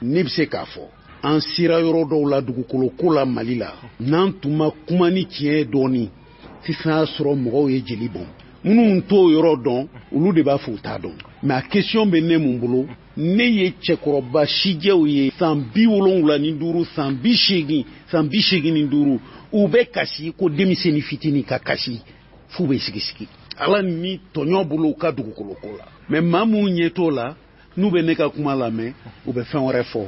ne bɛ se k'a fɔ an sera yɔrɔ dɔw la dugukolo ko la Mali la n'an tun ma kuma ni tiɲɛ ye dɔɔni sisan y'a sɔrɔ mɔgɔw ye jeli bɔn minnu t'o yɔrɔ dɔn olu de b'a fɔ u t'a dɔn mais a question bɛ ne mun bolo ne ye cɛkɔrɔba sijɛw ye san 75 san 80 san 85 u bɛ kasi ko denmisɛnnin fitinin ka kasi f'u bɛ sigi ala ni tɔɲɔ bolo u ka dugukolo ko la mais maa minnu ɲɛ t'o la n'u bɛ ne ka kuma lamɛn u bɛ fɛn wɛrɛ fɔ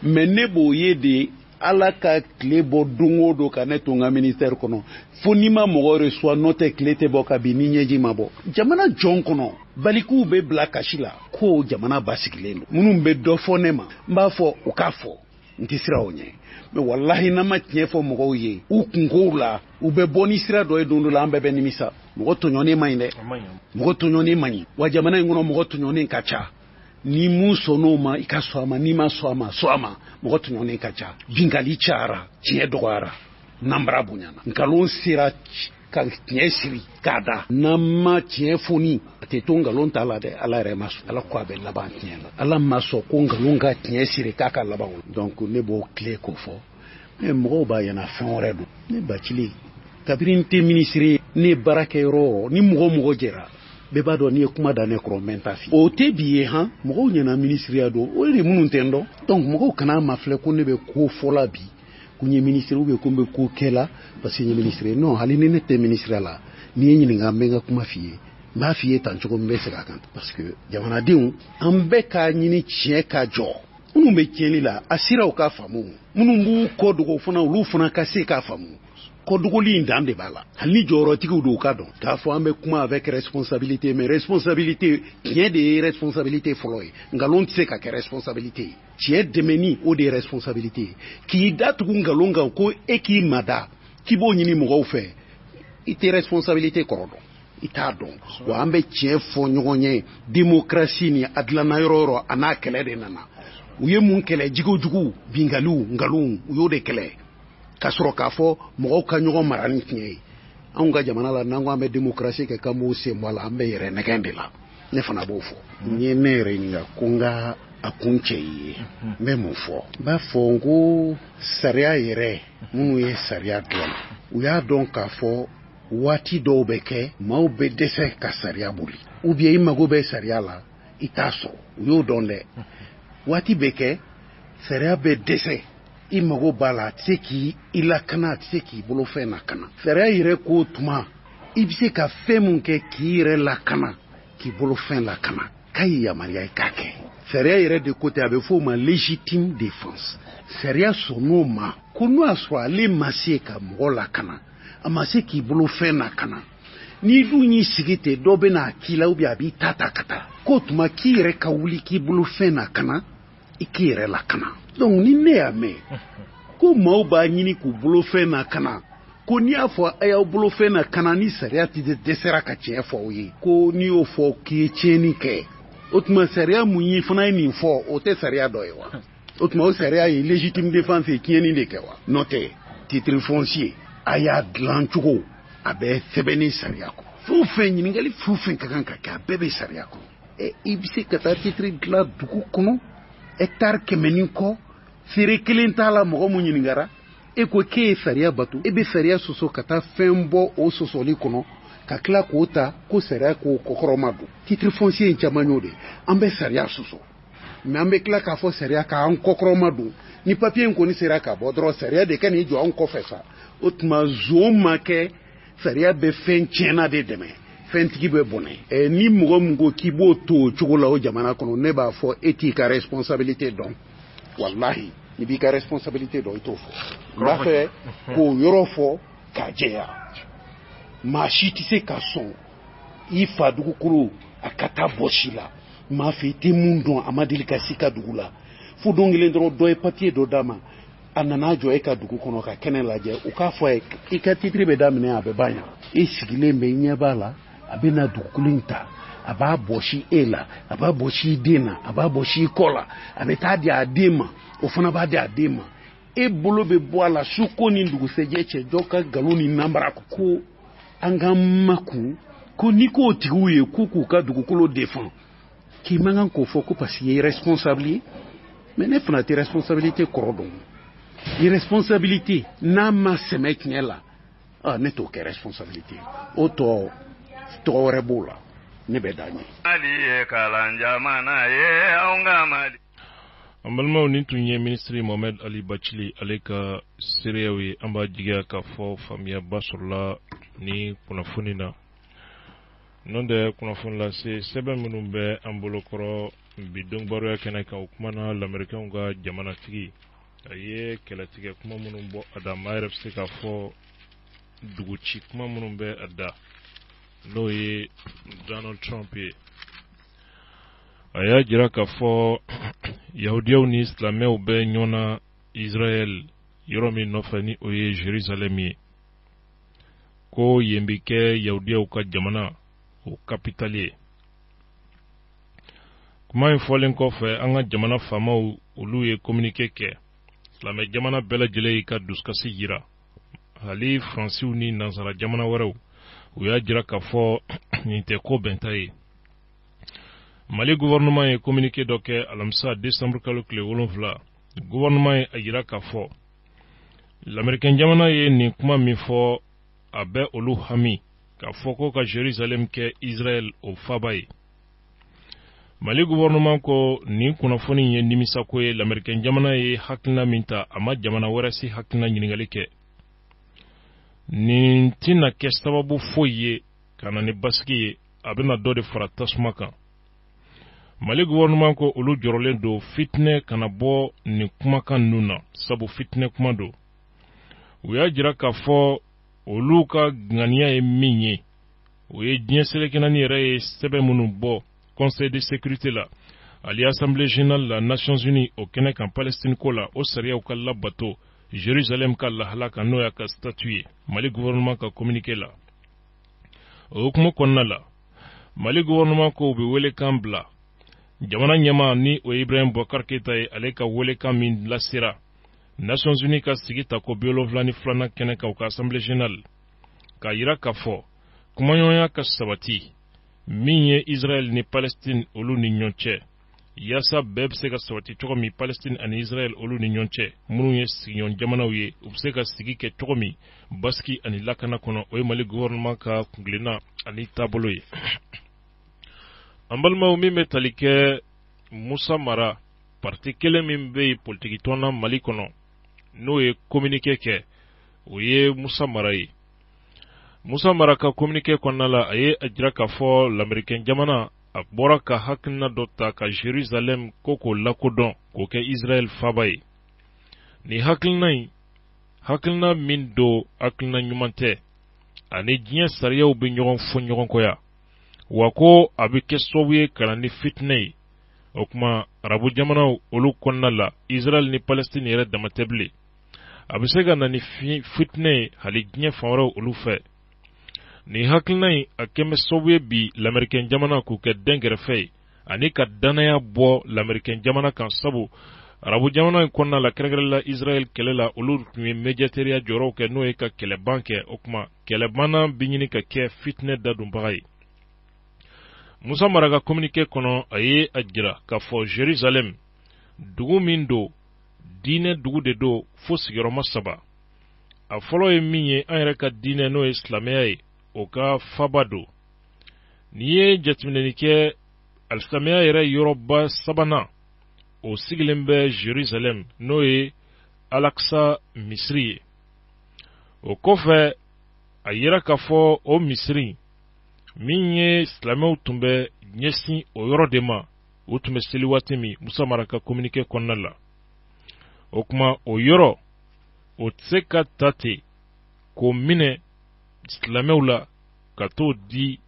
mais ne b'o ye de ala ka tile bɔ don o don ka ne to n ka ministère kɔnɔ fo n'i ma mɔgɔ reçoit n'o tɛ tile tɛ bɔ ka bin ni ɲɛji ma bɔ jamana jɔn kɔnɔ balikuw bɛ bila kasi la ko jamana basigilen don minnu bɛ dɔ fɔ ne ma n b'a fɔ u k'a fɔ n tɛ siran o ɲɛ mais wallahi n'an ma tiɲɛ fɔ mɔgɔw ye u kunkow la u bɛ bɔ ni sira dɔ ye don dɔ la an bɛɛ bɛ nimisa mɔgɔ tɔɲɔnen man ɲi dɛ mɔgɔ tɔɲɔnen man ɲi wa jamana in kɔnɔ mɔgɔ tɔɲɔnen ka ca ni mun sɔnn'o ma i ka sɔn a ma n'i ma sɔn a ma sɔn a ma mɔgɔ tɔɲɔnen ka ca bingali cayara tiɲɛ dɔgɔyara nanbara bonyana nkalon sera ka tiɲɛ siri k'a da n'an ma tiɲɛ foni a tɛ to nkalon t'a la dɛ ala yɛrɛ ma sɔn ala ko a bɛ laban tiɲɛ la ala ma sɔn ko nkalon ka tiɲɛ siri k'a ka laban o donc ne b'o tile k'o fɔ mais mɔgɔw b'a yɛlɛ fɛn wɛrɛ don ne Bacili kabiri n tɛ minisiri ye ne ye baarakɛyɔrɔ ni mɔgɔ jɛra bɛɛ b'a dɔn n'i ye kuma da ne kɔrɔ n bɛ n ta f'i ye o tɛ bi ye han mɔgɔw ɲɛna minisiriya don o de minnu tɛ n dɔn donc mɔgɔw kana ma filɛ ko ne bɛ ko fɔla bi ko n ye minisiri ou bien ko n bɛ ko kɛla parce que n ye minisiri ye non hali ni ne tɛ minisiriya la n'i ye ɲininka n bɛ n ka kuma f'i ye n b'a f'i ye tan cogo min bɛ segin a kan parce que jamanadenw an bɛɛ k'a ɲini tiɲɛ ka jɔ minnu bɛ tiɲɛli la a siraw ka faamu minnu b'u kɔ dogo fana olu fana ka se k'a faamu kɔdogoli in dan de b'a la hali ni jɔyɔrɔtigiw don u ka dɔn k'a fɔ an bɛ kuma avec responsabilité mais responsabilité tiɲɛ de ye responsabilité fɔlɔ ye nkalon tɛ se ka kɛ responsabilité ye tiɲɛ dɛmɛni o de ye responsabilité ye k'i datugu nkalon kan ko e k'i mada k'i b'o ɲini mɔgɔw fɛ i tɛ responsabilité kɔrɔ dɔn i t'a dɔn wa an bɛ tiɲɛ fɔ ɲɔgɔn ye démocratie ni a dilanna yɔrɔ o yɔrɔ a n'a kɛlɛ de nana u ye mun kɛlɛ jigojugu bingaliw nkalonw u y'o de kɛlɛ ka sɔrɔ k'a fɔ mɔgɔw ka ɲɔgɔn mara ni tiɲɛ ye anw ka jamana la n'an ko an bɛ démocratie kɛ k'an b'o sen bɔ a la an bɛ yɛrɛ nɛgɛn de la ne fana b'o fɔ n ye ne yɛrɛ ɲininka ko n ka a kun cɛ i ye n bɛ mun fɔ n b'a fɔ n ko sariya yɛrɛ minnu ye sariya dɔn u y'a dɔn k'a fɔ waati dɔw bɛ kɛ maaw bɛ dɛsɛ ka sariya boli ou bien i mago bɛ sariya la i t'a sɔrɔ u y'o dɔn dɛ waati bɛ kɛ sariya bɛ dɛsɛ i mago b'a la a tɛ se k'i lakana a tɛ se k'i bolo fɛn lakana sariya yɛrɛ ko tuma i bɛ se ka fɛn mun kɛ k'i yɛrɛ lakana k'i bolo fɛn lakana k'a ye yamaruya i k'a kɛ sariya yɛrɛ de ko ten a bɛ fɔ o ma légitime défense sariya sɔnn'o ma ko n'o y'a sɔrɔ ale ma se ka mɔgɔ lakana a ma se k'i bolo fɛn lakana n'i dun y'i sigi ten dɔ bɛ n'a k'i la a b'i ta ka taa k'o tuma k'i yɛrɛ ka wuli k'i bolo fɛn lakana i k'i yɛrɛ lakana donc ni ne y'a mɛn ko maaw b'a ɲini k'u bolo fɛn lakana ko n'i y'a fɔ a y'aw bolo fɛn lakana ni sariya dɛsɛra ka tiɲɛ fɔ aw ye ko n'i y'o fɔ k'i ye tiɲɛni kɛ o tuma sariya mun ye fana ye nin fɔ o tɛ sariya dɔ ye wa o tuma o sariya ye légitime défense ye tiɲɛni de kɛ wa n'o tɛ titre foncier a y'a dilan cogo a bɛ sɛbɛn ni sariya kɔ fɛn o fɛn ɲininkali fɛn o fɛn ka kan ka kɛ a bɛɛ bɛ sariya kɔnɔ i bɛ se ka taa titre dilan dugu kɔnɔ hectare 100 ni kɔ feere kelen t'a la mɔgɔ mun ɲininkara e ko k'e ye sariya bato e bɛ sariya sɔsɔ ka taa fɛn bɔ o sɔsɔli kɔnɔ ka tila k'o ta ko sariya k'o kɔkɔrɔma don titre foncier in caman y'o de an bɛ sariya sɔsɔ mais an bɛ tila k'a fɔ sariya k'an kɔkɔrɔma don ni papier in kɔni sera ka bɔ dɔrɔn sariya de ka n'i jɔ an kɔfɛ sa o tuma zon ma kɛ sariya bɛ fɛn tiɲɛna de dɛmɛ fɛntigi bɛ bɔnɛ ni mɔgɔ min ko k'i b'o to o cogo la o jamana kɔnɔ ne b'a fɔ e t'i ka responsabilité dɔn walahi i b'i ka responsabilité dɔn i t'o fɔ n b'a fɛ k'o yɔrɔ fɔ k'a jɛya maa si tɛ se ka sɔn i fa dugukolo a ka taa bɔ si la maa fɛ i tɛ mun dɔn a ma deli ka si ka dugu la fo don kelen dɔrɔn dɔ ye papier dɔ d'a ma a nana jɔ e ka dugu kɔnɔ ka kɛnɛ lajɛ u k'a fɔ i ka titre bɛ daminɛ a bɛ ban yan e sigilen bɛ i ɲɛ b'a la a bɛ na dugukolo in ta a b'a bɔsi e la a b'a bɔsi i den na a b'a bɔsi i kɔ la a bɛ taa di a den ma o fana b'a di a den ma e bolo bɛ bɔ a la su ko ni dugusɛjɛ cɛ dɔ ka nkalon ni nanbara ko an ka makun ko ni k'o tigiw ye k'u ka dugukolo défend k'i man kan k'o fɔ ko parce que i ye responsable ye mais ne fana tɛ responsabilité kɔrɔ dɔn irresponsabilité n'a ma sɛmɛ tiɲɛ la ne t'o kɛ responsabilité o tɔgɔ wɛrɛ b'o la ne bɛ da ɲɛ an balimaw nin tun ye ministre Mohamed Ali Bachili ale ka seereyaw ye an b'a jigiya k'a fɔ faamuyaba sɔrɔla ni kunnafoni na n'o tɛ kunnafoni lase sɛbɛn minnu bɛ an bolokɔrɔ bi dɔnkibaruya kɛnɛ kan o kumana lamɛrikɛnw ka jamanatigi a ye kɛlɛtigɛ kuma minnu bɔ a da maa yɛrɛ bɛ se k'a fɔ duguci kuma minnu bɛ a da n'o ye Donald Trump ye a y'a jira k'a fɔ yahudiyaw ni silamɛw bɛ ɲɔgɔn na Israel yɔrɔ min nɔfɛ ni o ye Jerusalem ye ko yen bɛ kɛ yahudiyaw ka jamana o capitale ye kuma in fɔlen kɔfɛ an ka jamana faamaw olu ye communiqué kɛ silamɛ jamana bɛɛ lajɛlen y'i ka dusukasi jira hali faransiw ni nansara jamana wɛrɛw u y'a jira k'a fɔ nin tɛ ko bɛnta ye Mali gouvernement ye communiqué dɔ kɛ alamisa décembre kalo tile 7 gouvernement ye a jira k'a fɔ l'américain jamana ye nin kuma min fɔ a bɛ olu hami k'a fɔ ko ka Jérusalem kɛ Israël o faba ye Mali gouvernement ko nin kunnafoni ye nimisako ye l'américain jamana ye hakilina min ta a ma jamana wɛrɛ si hakilina ɲininkali kɛ nin tɛna kɛ sababu foyi ye ka na ni basigi ye a bɛna dɔ de fara tasuma kan Mali gouvernement ko olu jɔrɔlen do fitinɛ kana bɔ nin kumakan ninnu na sabu fitinɛ kuma do u y'a jira k'a fɔ olu ka ŋaniya ye min ye o ye diɲɛ seleke naani yɛrɛ ye sɛbɛn minnu bɔ Conseil de sécurité la ali Assemblée générale la Nations Unies o kɛnɛ kan Palestine ko la o sariyaw ka labato Jérusalem ka lahala kan n'o y'a ka statut ye Mali gouvernement ka communiqué la o hukumu kɔnɔna la Mali gouvernement ko u bɛ welekan bila jamana ɲɛmaa ni o Ibrahim Boubacar Keita ye ale ka welekan min lasera Nations Unies ka sigi ta ko 72 kɛnɛ kan u ka Assemblée générale k'a yira k'a fɔ kumaɲɔgɔnya ka sabati min ye Israël ni Palestine olu ni ɲɔgɔn cɛ yaasa bɛɛ bɛ se ka sabati cogo min Palestine ani Israël olu ni ɲɔgɔn cɛ minnu ye sigiɲɔgɔn jamanaw ye u bɛ se ka sigi kɛ cogo min basigi ani lakana kɔnɔ o ye Mali gouvernement ka kungilenna ani taabolo ye an balimaw min bɛ tali kɛ Musa Mara parti kelen min be politique tɔnna Mali kɔnɔ n'o ye communiqué kɛ o ye Musa Mara ye. Musa Mara ka communiqué kɔnɔna la a ye a jira k'a fɔ l'Américain jamana a bɔra ka hakilina dɔ ta ka Jérusalem ko k'o lakodɔn k'o kɛ Israël faba ye. Ni hakilina min do hakilina ɲuman tɛ ani diɲɛ sariyaw bɛ ɲɔgɔn fɔ ɲɔgɔn kɔ ya wa ko a bɛ kɛ sababu ye ka na ni fitinɛ ye. O kuma arabu jamanaw olu kɔnɔna la Israël ni Palestine yɛrɛ dama tɛ bilen. A bɛ se ka na ni fitinɛ ye hali diɲɛ fan wɛrɛw olu fɛ. Ni hakilina in a kɛmɛ sababu ye bi l'Américain jamana k'u kɛ dɛnkɛrɛfɛ ye ani ka danaya bɔ l'Américain jamana kan sabu arabu jamana in kɔnɔna la kɛrɛnkɛrɛnnen la Israël kɛlɛ la olu tun ye médiateur jɔyɔrɔw kɛ n'o ye ka kɛlɛban kɛ. O kuma kɛlɛbana bɛ ɲini ka kɛ fitinɛ dadunbaga ye. Musa Mara ka communiqué kɔnɔ a ye a jira k'a fɔ Jérusalem dugu min do diinɛ dugu de do fo sigiyɔrɔma 3. A fɔlɔ ye min ye an yɛrɛ ka diinɛ n'o ye silamɛya ye o ka faba do. N'i ye jateminɛli kɛ alisilamɛya yɛrɛ yɔrɔba 3nan o sigilen bɛ Jérusalem n'o ye Al-Aqsa Misiri ye. O kɔfɛ a yira k'a fɔ o Misiri min ye silamɛw tun bɛ ɲɛsin o yɔrɔ de ma o tun bɛ seli waati min Musa Mara ka communiqué kɔnɔna la. O kuma o yɔrɔ o tɛ se ka ta ten k'o minɛ silamɛw la ka t'o di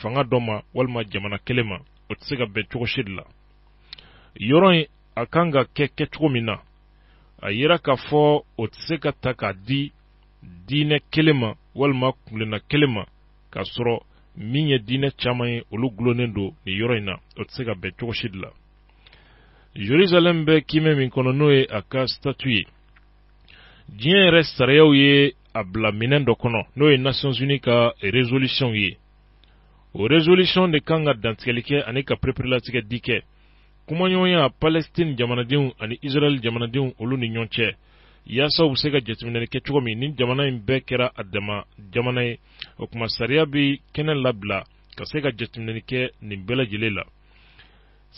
fanga dɔ ma walima jamana kelen ma o tɛ se ka bɛn cogo si de la. Yɔrɔ in a kan ka kɛ kɛcogo min na a yira k'a fɔ o tɛ se ka ta k'a di diinɛ kelen ma walima kungilenna kelen ma k'a sɔrɔ min ye diinɛ caman ye olu gulonnen do nin yɔrɔ in na o tɛ se ka bɛn cogo si de la. Jérusalem bɛ kimɛ min kɔnɔ n'o ye a ka statut ye. Diɲɛ yɛrɛ sariyaw ye a bila minɛn dɔ kɔnɔ n'o ye Nations Unies ka résolution ye. O résolution de kan ka dantigɛli kɛ ani ka pereperelatigɛ di kɛ kumaɲɔgɔnya Palestine jamanadenw ani Israël jamanadenw olu ni ɲɔgɔn cɛ yaasa u bɛ se ka jateminɛli kɛ cogo min ni jamana in bɛɛ kɛra a dama jamana ye. O kuma sariya bɛ kɛnɛ labila ka se ka jateminɛli kɛ nin bɛɛ lajɛlen la.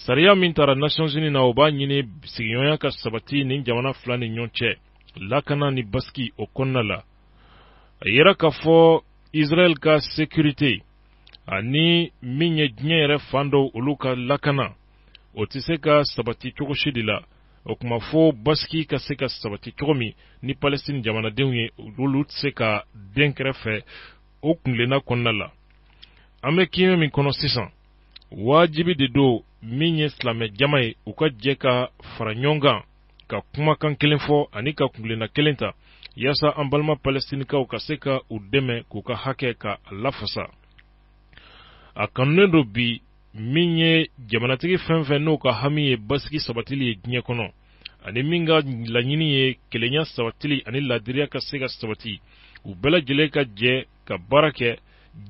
Sariya min taara Nations Unies na o b'a ɲini sigiɲɔgɔnya ka sabati nin jamana fila ni ɲɔgɔn cɛ lakana ni basiki o kɔnɔna la. A yira k'a fɔ Israël ka sécurité ani min ye diɲɛ yɛrɛ fan dɔw olu ka lakana o tɛ se ka sabati cogo si de la. O kuma fo basiki ka se ka sabati cogo min ni Palestine jamanadenw ye olu tɛ se ka den kɛrɛfɛ o kungilenna kɔnɔna la. An bɛ kimɛ min kɔnɔ sisan wajibi de do min ye silamɛ jama ye u ka jɛ ka fara ɲɔgɔn kan ka kumakan kelen fɔ ani ka kungilenna kelen ta yaasa an balima Palestinikaw ka se ka u dɛmɛ k'u ka hakɛ ka lafasa. A kanunen do bi min ye jamanatigi fɛn fɛn n'o ka hami ye basiki sabatili ye diɲɛ kɔnɔ ani min ka laɲini ye kelenya sabatili ani ladiriya ka se ka sabati u bɛɛ lajɛlen ka jɛ ka baara kɛ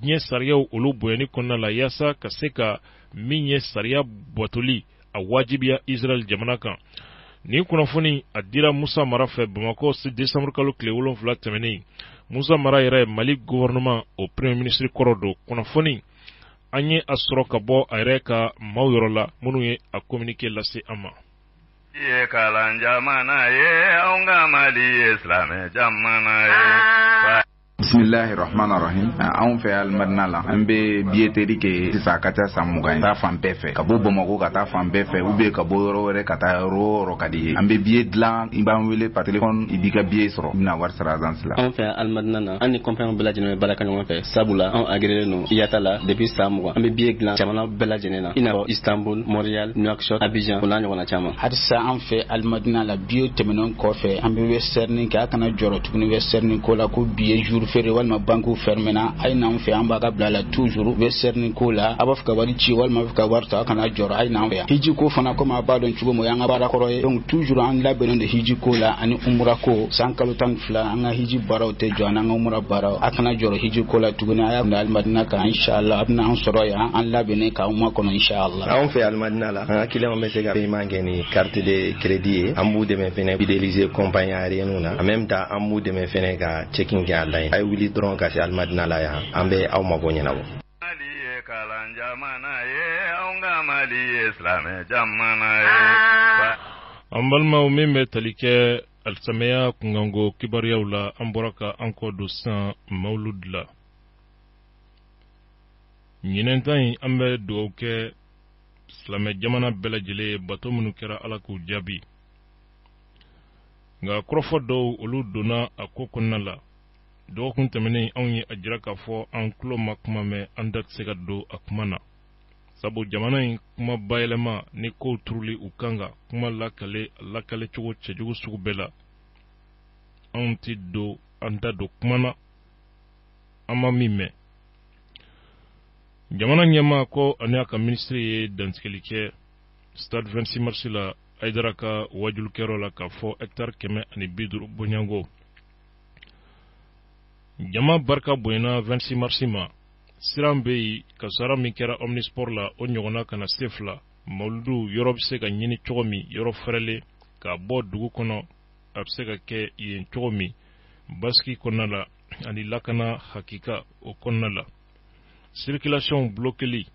diɲɛ sariyaw olu bonyani kɔnɔna la yaasa ka se ka min ye sariya bɔtoli a wajibiya Israël jamana kan. Nin kunnafoni a dira Musa Mara fɛ Bamako décembre kalo tile 7 tɛmɛnen. Musa Mara yɛrɛ Mali gouvernement o premier ministre kɔrɔ do. Kunnafoni an ye a sɔrɔ ka bɔ a yɛrɛ ka maaw yɔrɔ la minnu ye a communiqué lase an ma. Ye kalan jamana ye anw ka Mali ye silamɛ jamana ye. Bismillahirrahmanirrahim. Anw fɛ Alimadina la an bɛ billetterie kɛ sisan a ka ca san 20 ye taa fan bɛɛ fɛ ka bɔ Bamako ka taa fan bɛɛ fɛ ou bien ka bɔ yɔrɔ wɛrɛ ka taa yɔrɔ o yɔrɔ ka di ye. An bɛ billet dilan i b'an wele par téléphone i b'i ka billet sɔrɔ i bɛna wari sara agence la. Anw fɛ Alimadina na an ni compagnie bɛɛ lajɛlen bɛ baara kɛ ɲɔgɔn fɛ sabula anw agréé don IATA la depuis san 20 an bɛ billet dilan jamana bɛɛ lajɛlen na i n'a fɔ Istanbul, Montréal, Nouakchott, Abidjan o n'a ɲɔgɔnna caman. Halisa an fɛ Alimadina la billet tɛmɛnen kɔfɛ an bɛ western kɛ a kana jɔrɔ tuguni western ko la ko billet jour feere walima banque fermena ay n'anw fɛ an b'a ka bila la toujours western ko la a b'a fɛ ka wari ci walima a b'a fɛ ka wari ta a kana jɔrɔ ay n'anw fɛ hiji ko fana comme a b'a dɔn cogo min o y'an ka baara kɔrɔ ye donc toujours an labɛnnen de hiji ko la ani umra ko san kalo 12 an ka hiji baaraw tɛ jɔ an ka umra baaraw a kana jɔrɔ hiji ko la tuguni a y'a bila Alimadina kan inshallah a bɛna an sɔrɔ yan an labɛnnen ka umma kɔnɔ inshallah. Anw fɛ Alimadina la an ka client bɛ se ka paiement kɛ ni carte de crédit ye an b'u dɛmɛ fɛnɛ fidéliser compagnie aérienne na en même temps an b'u dɛmɛ fɛnɛ ka checking kɛ a la ye a ye wuli dɔrɔn ka se Alimadina la yan an bɛ aw mago ɲɛnabɔ. Mali ye kalan jamana ye anw ka Mali ye silamɛ jamana ye. an balimaw min bɛ tali kɛ alisameya kunkanko kibaruyaw la an bɔra ka an kɔ don sisan mawulud la. ɲinɛn tan in an bɛ dugawu kɛ silamɛ jamana bɛɛ lajɛlen ye bato minnu kɛra ala k'u jaabi. nka kɔrɔfɔ dɔw olu donna a ko kɔnɔna la. dɔgɔkun tɛmɛnen anw ye a jira k'a fɔ an tulo ma kuma mɛn an da tɛ se ka don a kuma na. sabu jamana in kuma bayɛlɛma ni kow turuli u kan ka kuma lakale cogo cɛjugu sugu bɛɛ la. anw ti don an da don kuma na an ma min mɛn. jamana ɲɛmaa ko ani a ka minisiri ye dantigɛli kɛ stade 26 mars la Aidara ka wajulukɛyɔrɔ la k'a fɔ hectare 150 bɔɲanko. jama barika bonyana 26 mars ma. siran bɛ yen ka sara min kɛra omnisport la o ɲɔgɔnna ka na se fila. mawuludu yɔrɔ bɛ se ka ɲini cogo min yɔrɔ fɛrɛlen k'a bɔ dugu kɔnɔ a bɛ se ka kɛ yen cogo min basiki kɔnɔna la ani lakana hakika o kɔnɔna la. circulation bloqueli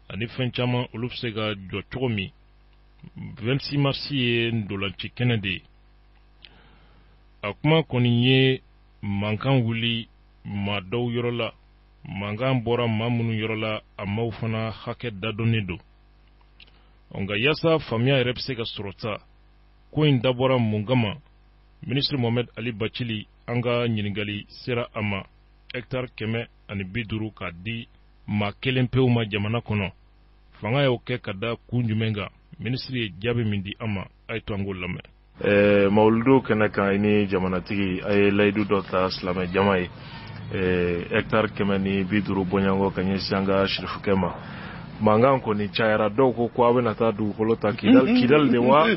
ani fɛn caman olu bɛ se ka jɔ cogo min 26 mars ye ndolanci kɛnɛ de ye. a kuma kɔni ye mankan wuli maa dɔw yɔrɔ la. mankan bɔra maa minnu yɔrɔ la a maaw fana hakɛ dadɔnnen don. nka yaasa faamuya yɛrɛ bɛ se ka sɔrɔ ta ko in dabɔra mun kama minisiri Mohamed Ali Bacili an ka ɲininkali sera a ma hectare 150 k'a di maa kelen pewu ma jamana kɔnɔ. fanga y'o kɛ ka da kun jumɛn kan minisiri ye jaabi min di an ma a ye to an k'o lamɛn. mawuludu kɛnɛ kan i ni jamanatigi a ye layidu dɔ ta silamɛ jama ye hectare 150 bɔɲanko ka ɲɛsin an ka sirifukɛ ma. mankan kɔni cayara dɔw ko a bɛna taa dugukolo ta kidali de wa an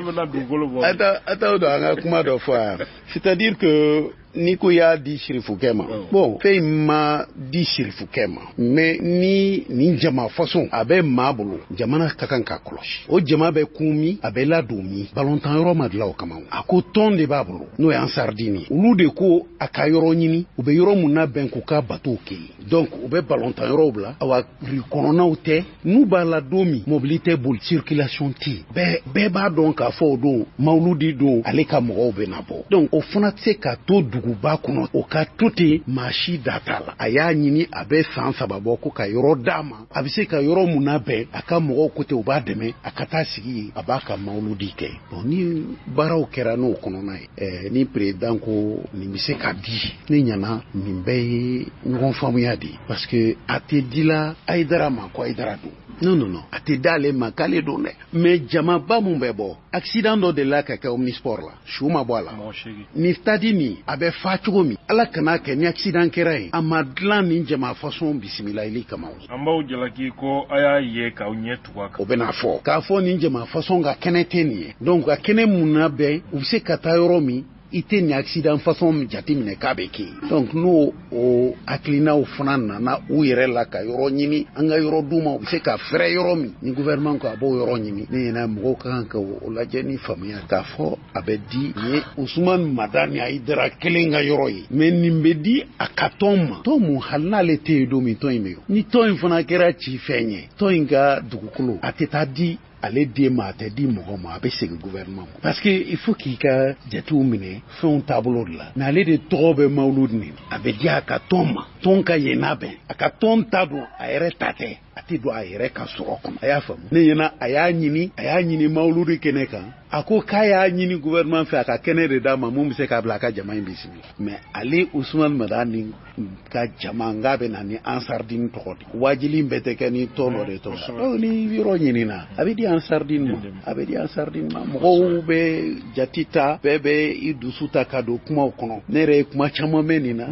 bɛna dugukolo bɔ. a t'aw dɔn an ka kuma dɔ fɔ yan c'est-à-dire que ni ko y'a di sirifukɛ ma bon fɛn in ma di sirifukɛ ma mais ni nin jama façon a bɛ maa bolo jamana ka kan ka kɔlɔsi o jama bɛ kun min a bɛ ladon min balontan yɔrɔ ma dilan o kama a ko tɔn de b'a bolo n'o y'an sardini olu de ko a ka yɔrɔ ɲini u bɛ yɔrɔ mun labɛn k'u ka bateau kɛ donc u bɛ balontan yɔrɔw bila awa kɔnɔnaw tɛ n'u b'a la don min mobili tɛ boli circulation tɛ bɛɛ b'a dɔn k'a fɔ o don mawuludi don ale ka mɔgɔw bɛ na bɔ donc o fana tɛ se ka to duguba kɔnɔ o ka to ten maa si da t'a la a y'a ɲini a bɛ san 3 bɔ ko ka yɔrɔ d'a ma a bɛ se ka yɔrɔ mun labɛn a ka mɔgɔw kote u b'a dɛmɛ a ka taa sigi yen a b'a ka mawuludi kɛ bon ni baaraw kɛra n'o kɔnɔna ye ni président ko nin bɛ se ka di ne ɲɛna nin bɛɛ ye ɲɔgɔn faamuya de parce que a tɛ dila Aidara ma ko Aidara don non a tɛ d'ale ma k'ale don dɛ mais jamaba mun bɛ bɔ accident dɔ de la ka kɛ omnisport la su ma bɔ a la ni stade nin a bɛ fa cogo min ala kana kɛ ni accident kɛra yen a ma dilan nin jama façon bisimilayili kama an b'aw jalaki ko a y'a ye k'aw ɲɛ tugu a kan o bɛna fɔ k'a fɔ nin jama façon ka kɛnɛ tɛ nin ye donc ka kɛnɛ mun na bɛn u bɛ se ka taa yɔrɔ min i tɛ nin accident façon jateminɛ k'a bɛ kɛ donc n'o o hakilinaw fana nana u yɛrɛ la ka yɔrɔ ɲini an ka yɔrɔ d'u ma u bɛ se ka fɛrɛ yɔrɔ min ni gouvernement ko a b'o yɔrɔ ɲini ne ɲɛna mɔgɔw ka kan ka o lajɛ ni faamuya k'a fɔ a bɛ di nin ye Usumani Madani Aidara kelen ka yɔrɔ ye mais nin bɛ di a ka tɔn ma tɔn mun hali n'ale tɛ yen don min tɔn in bɛ yen ni tɔn in fana kɛra ci fɛn ye tɔn in ka dugukolo a tɛ taa di ale den ma a tɛ di mɔgɔ ma a bɛ segin gouvernement ma parce que il faut k'i ka jatew minɛ fɛnw taabolo de la mais ale de tɔgɔ bɛ mawuludi nin a bɛ di a ka tɔn ma tɔn ka yen labɛn a ka tɔn ta don a yɛrɛ ta tɛ a tɛ don a yɛrɛ ka sɔrɔ kɔnɔ a y'a faamu ne ɲɛna a y'a ɲini mawuludi kɛnɛ kan a ko k'a y'a ɲini gouvernement fɛ a ka kɛnɛ de d'a ma mun bɛ se k'a bila a ka jama in bisimila mais ale Usumani Madani ka jama n k'a bɛ na ni ansardini tɔgɔ de wajili bɛɛ tɛ kɛ ni tɔn dɔ de tɔgɔ ni yɔrɔ ɲinina a bɛ di ansardini ma a bɛ di ansardini ma mɔgɔw bɛ jati ta bɛɛ bɛ i dusu ta ka don kumaw kɔnɔ ne yɛrɛ ye kuma caman mɛn nin na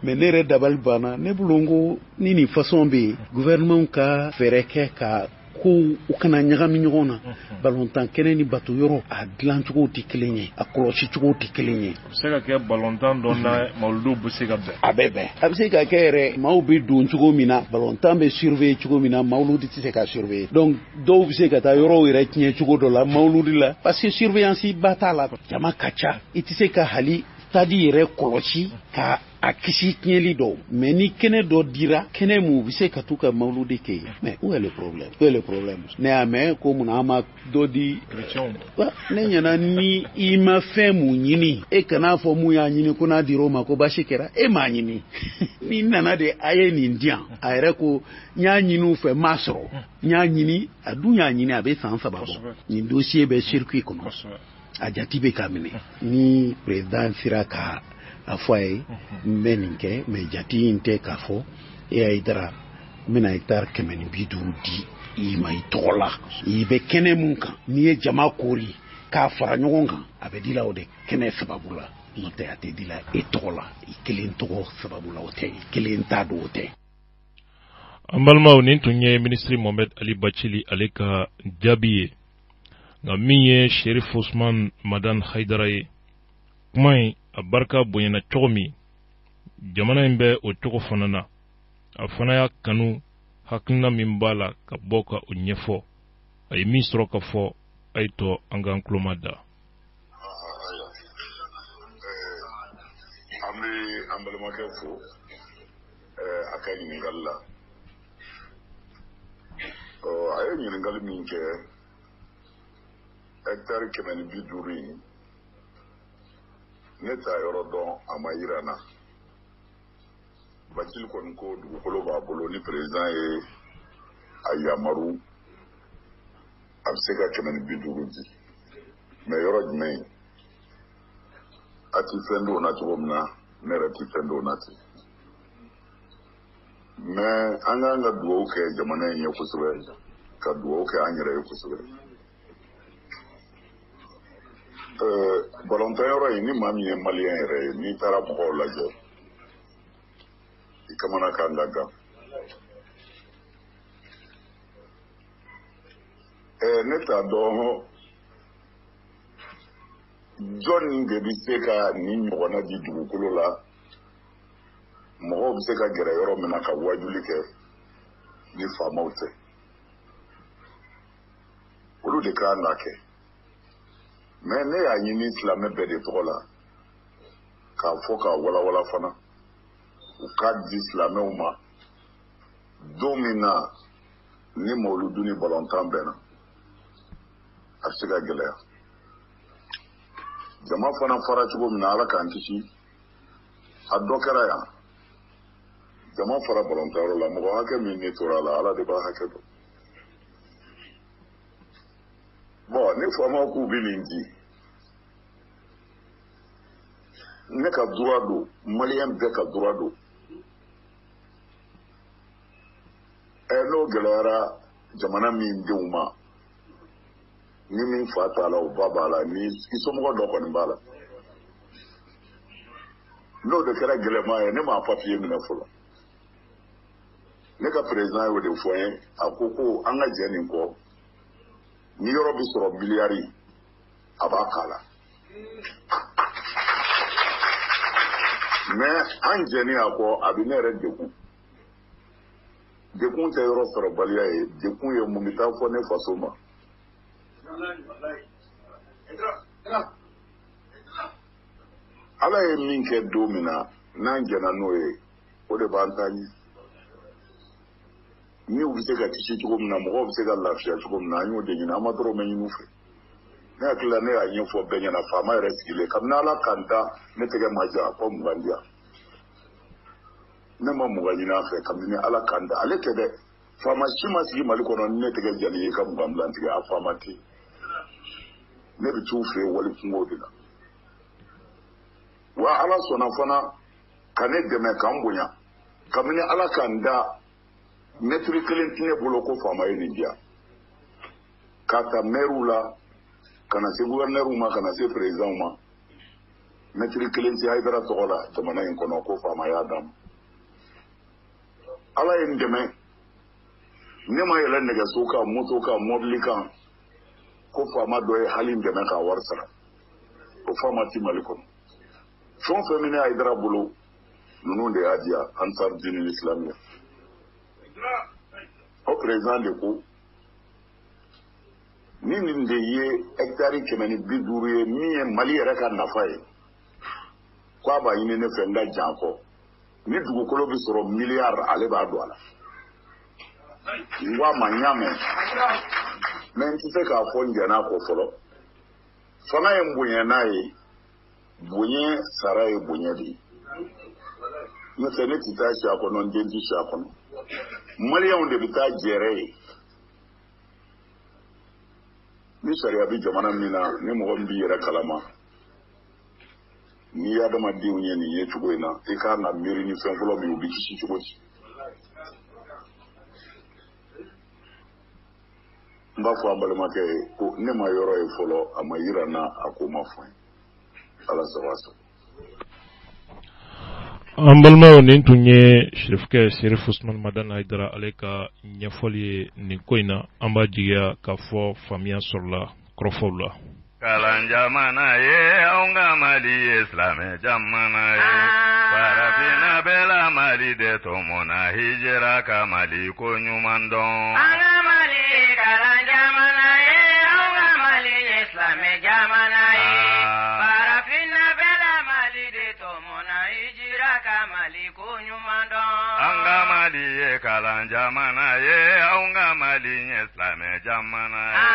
mais ne yɛrɛ dabali banna ne bolo n ko ni nin façon bɛ yen gouvernement ka fɛɛrɛ kɛ ka ko u kana ɲagami ɲɔgɔn na balontan kɛnɛ ni bato yɔrɔ a dilan cogo tɛ kelen ye a kɔlɔsi cogo tɛ kelen ye a bɛ se ka kɛ balontan dɔ na mawuludu bɛ se ka bɛn a bɛ bɛn a bɛ se ka kɛ yɛrɛ maaw bɛ don cogo min na balontan bɛ surveiller cogo min na mawuludi tɛ se ka surveiller donc dɔw bɛ se ka taa yɔrɔw yɛrɛ tiɲɛ cogo dɔ la mawuludi la parce que surveillance ba t'a la jama ka ca i tɛ se ka hali stade yɛrɛ kɔlɔsi ka a kisi tiɲɛli dɔw mais ni kɛnɛ dɔ dira kɛnɛ mun bɛ se ka t'u ka mawuludi kɛ mais où est le problème ne y'a mɛn ko mun an ma dɔ di ne ɲɛna ni i ma fɛn mun ɲini e kana fɔ mun y'a ɲini ko n'a dir'o ma ko basi kɛra e m'a ɲini ni nana de a ye nin di yan a yɛrɛ ko n y'a ɲini u fɛ m'a sɔrɔ n y'a ɲini a dun y'a ɲini a bɛ san 3 bɔ nin dossier bɛ circuit kɔnɔ a jati bɛ ka minɛ ni président sera ka a fɔ a ye n bɛ nin kɛ mais jati in tɛ k'a fɔ e y'a dara n bɛna hectare 150 di i ma i tɔgɔ la i bɛ kɛnɛ mun kan n'i ye jama koori k'a fara ɲɔgɔn kan a bɛ di la o de kɛnɛ sababu la n'o tɛ a tɛ di la e tɔgɔ la i kelen tɔgɔ sababu la o tɛ i kelen t'a don o tɛ. an balimaw nin tun ye ministre Mohamed Ali Bacili ale ka jaabi ye nka min ye Sherif Ousmane Madan Haidara ye kuma in a barika bonyana cogo min jamana in bɛ o cogo fana na a fana y'a kanu hakilina min b'a la ka bɔ ka o ɲɛfɔ a ye min sɔrɔ ka fɔ a ye to an k'an kuloma da. an bɛ an balimakɛ fo a ka ɲininkali la a ye ɲininkali min kɛ hectare 150 in ne t'a yɔrɔ dɔn a ma yira n na Bacili kɔni ko dugukolo b'a bolo ni président ye a yamaru a bɛ se ka 150 di mais yɔrɔ jumɛn a ti fɛn dɔw na cogo min na ne yɛrɛ ti fɛn dɔw na ten mais an k'an ka dugawu kɛ jamana in ye kosɛbɛ ka dugawu kɛ an yɛrɛ ye kosɛbɛ balontan yɔrɔ in ni maa min ye maliyɛn yɛrɛ ye n'i taara mɔgɔw lajɛ i kamana kan ka gan ne t'a dɔn jɔn de bɛ se ka nin ɲɔgɔnna di dugukolo la mɔgɔw bɛ se ka gɛrɛ yɔrɔ min na ka wajuli kɛ ni faamaw tɛ olu de kan ka kɛ mais ne y'a ɲini silamɛ bɛɛ de tɔgɔ la k'a fɔ k'a walawala fana u k'a di silamɛw ma don min na ni mawuludu ni balontan bɛnna a bɛ se ka gɛlɛya jama fana fara cogo min na ala k'an kisi a dɔ kɛra yan jama fara balontanyɔrɔ la mɔgɔ hakɛ min ne tora la ala de b'a hakɛ dɔn bon ni faamaw k'u bɛ nin di ne ka droit don maliyɛn bɛɛ ka droit don n'o gɛlɛyara jamana min denw ma ni min fa t'a la o ba b'a la ni i somɔgɔ dɔ kɔni b'a la n'o de kɛra gɛlɛma ye ne m'a papiye minɛ fɔlɔ ne ka président y'o de fɔ n ye a ko an ka jɛ nin kɔ ni yɔrɔ bɛ sɔrɔ miliyari a b'a k'a la mais an jɛni a kɔ a bɛ ne yɛrɛ dekun tɛ yɔrɔ sɔrɔ baliya ye dekun ye mun bɛ taa fɔ ne faso ma ala ye min kɛ don min na n'an jɛna n'o ye o de b'an ta ɲɛ ni u bɛ se ka kisi cogo min na mɔgɔw bɛ se ka lafiya cogo min na an y'o de ɲini an ma dɔrɔn mɛ ɲini u fɛ ne hakili la ne y'a ɲɛfɔ bɛɛ ɲɛna faama yɛrɛ sigilen kabini ala k'an da ne tɛgɛ ma ja a fɔ mugan di yan ne ma mugan ɲini a fɛ kabini ala k'an da ale tɛ dɛ faama si ma sigi mali kɔnɔ ni ne tɛgɛ jali ye ka mugan bila tigɛ a faama tɛ ne bɛ t'u fɛ wali kungo de la wa ala sɔnna fana ka ne dɛmɛ k'an bonya kabini ala k'an da mɛtiri kelen tɛ ne bolo ko faama ye nin diya k'a ta mɛriw la ka na se guvɛrnɛriw ma ka na se perezanw ma mɛtiri kelen tɛ hayidara tɔgɔ la jamana in kɔnɔ ko faama y'a d'a ma ala ye n dɛmɛ ne ma yɛlɛ nɛgɛso kan moto kan mɔbili kan ko faama dɔ ye hali n dɛmɛ k'a wari sara o faama ti mali kɔnɔ fɛn o fɛn min ne hayidara bolo ninnu de y'a diya ansar dini islamiya o président de ko ni nin de ye hectare 150 ye min ye mali yɛrɛ ka nafa ye ko a b'a ɲini ne fɛ n ka jan kɔ ni dugukolo bi sɔrɔ miliyari ale b'a don a la n ko a ma n y'a mɛn mɛ n tɛ se k'a fɔ n jɛn'a kɔ fɔlɔ fanga ye n bonya n'a ye bonya sara ye bonya de ye n'o tɛ ne tɛ taa si a kɔnɔ n den tɛ si a kɔnɔ maliyɛnw de bɛ taa jɛrɛ ye ni sariya bɛ jamana min na ni mɔgɔ min b'i yɛrɛ kalama ni adamadenw ye nin ye cogo in na i kan ka miiri ni fɛn fɔlɔ min u bɛ kisi cogo di n b'a fɔ an balimakɛ ye ko ne ma yɔrɔ ye fɔlɔ a ma yira n na a ko ma fɔ n ye ala sago a sago. an balimaw nin tun ye sirifukɛ Serif Usman Madani Hayidara ale ka ɲɛfɔli ye nin ko in na an b'a jigiya k'a fɔ faamuya sɔrɔla kɔrɔfɔw la. Kalan jamana ye anw ka Mali ye silamɛ jamana ye farafinna bɛɛ la Mali de tɔmɔna hijira ka Mali ko ɲuman dɔn. An ka Mali ye kalan jamana ye anw ka Mali ye silamɛ jamana ye farafinna bɛɛ la Mali de tɔmɔna hijira ka Mali ko ɲuman dɔn. An ka Mali ye kalan jamana ye anw ka Mali ye silamɛ jamana ye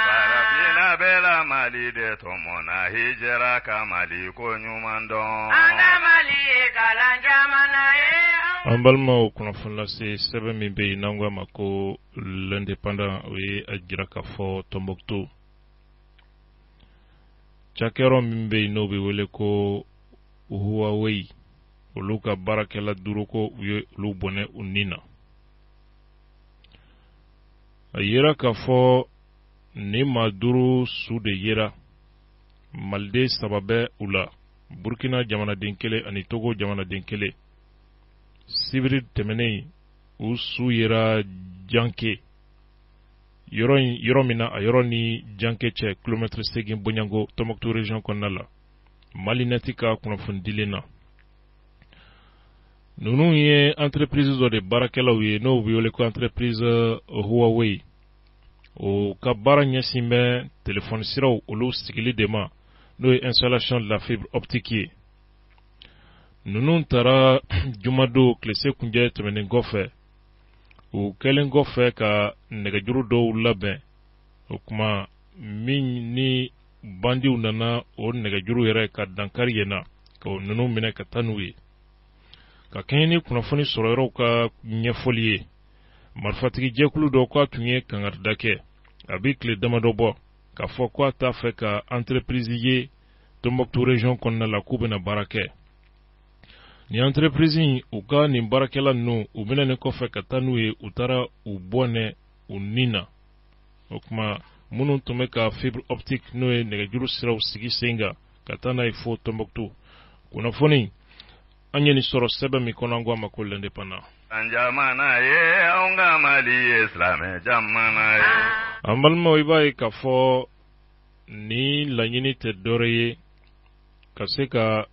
farafinna bɛɛ la Mali de tɔmɔna hijira ka Mali ko ɲuman dɔn. An ka Mali ye kalan jamana ye. An balimaw kunnafoni lase sɛbɛn min bɛ yen n'an ko a ma ko l'indépendant o ye a jira k'a fɔ Tombouctou cakɛyɔrɔ min bɛ yen n'o bɛ wele ko Huawei olu ka baarakɛla 5 ko u ye olu bɔnɛ u ni na a yera k'a fɔ ni maa 5 su de yera Maliden 3 bɛ u la Burkina jamanaden 1 ani Togo jamanaden 1 sibiri tɛmɛnen u su yera Janke yɔrɔ min na a yɔrɔ ni Janke cɛ kilomètre 8 bonyango Tombouctou région kɔnɔna la Malineti ka kunnafoni dilen na ninnu ye entreprise dɔ de baarakɛlaw ye n'o bɛ wele ko entreprise Huawei o ka baara ɲɛsin bɛ téléphone siraw olu sigili de ma n'o ye installation de la fibre optique ye ninnu taara jumadon tilese kunjɛ tɛmɛnen kɔfɛ u kɛlen kɔfɛ ka nɛgɛjuru dɔw labɛn o kuma min ni bandiw nana o nɛgɛjuru yɛrɛ ka dankari yen na ka ninnu minɛ ka taa n'u ye ka kɛɲɛ ni kunnafoni sɔrɔ yɔrɔw ka ɲɛfɔli ye marifatigi jɛkulu dɔ k'a tun ye kangarida kɛ a bɛ tile damadɔ bɔ k'a fɔ k'a t'a fɛ ka entreprise ye Tombouctou région kɔnɔna la k'u bɛna baara kɛ ni entreprise in u ka nin baarakɛla ninnu u bɛna ne kɔfɛ ka taa n'u ye u taara u bɔnɛ u ni na o kuma minnu tun bɛ ka fibre optique n'o ye nɛgɛjuru siraw sigi sen kan ka taa n'a ye fo Tombouctou kunnafoni an ye nin sɔrɔ sɛbɛn min kɔnɔ an ko a ma ko l'indépendant. An jamana ye anw ka Mali ye silamɛ jamana ye. An balimaw i b'a ye k'a fɔ ni laɲini tɛ dɔwɛrɛ ye ka se ka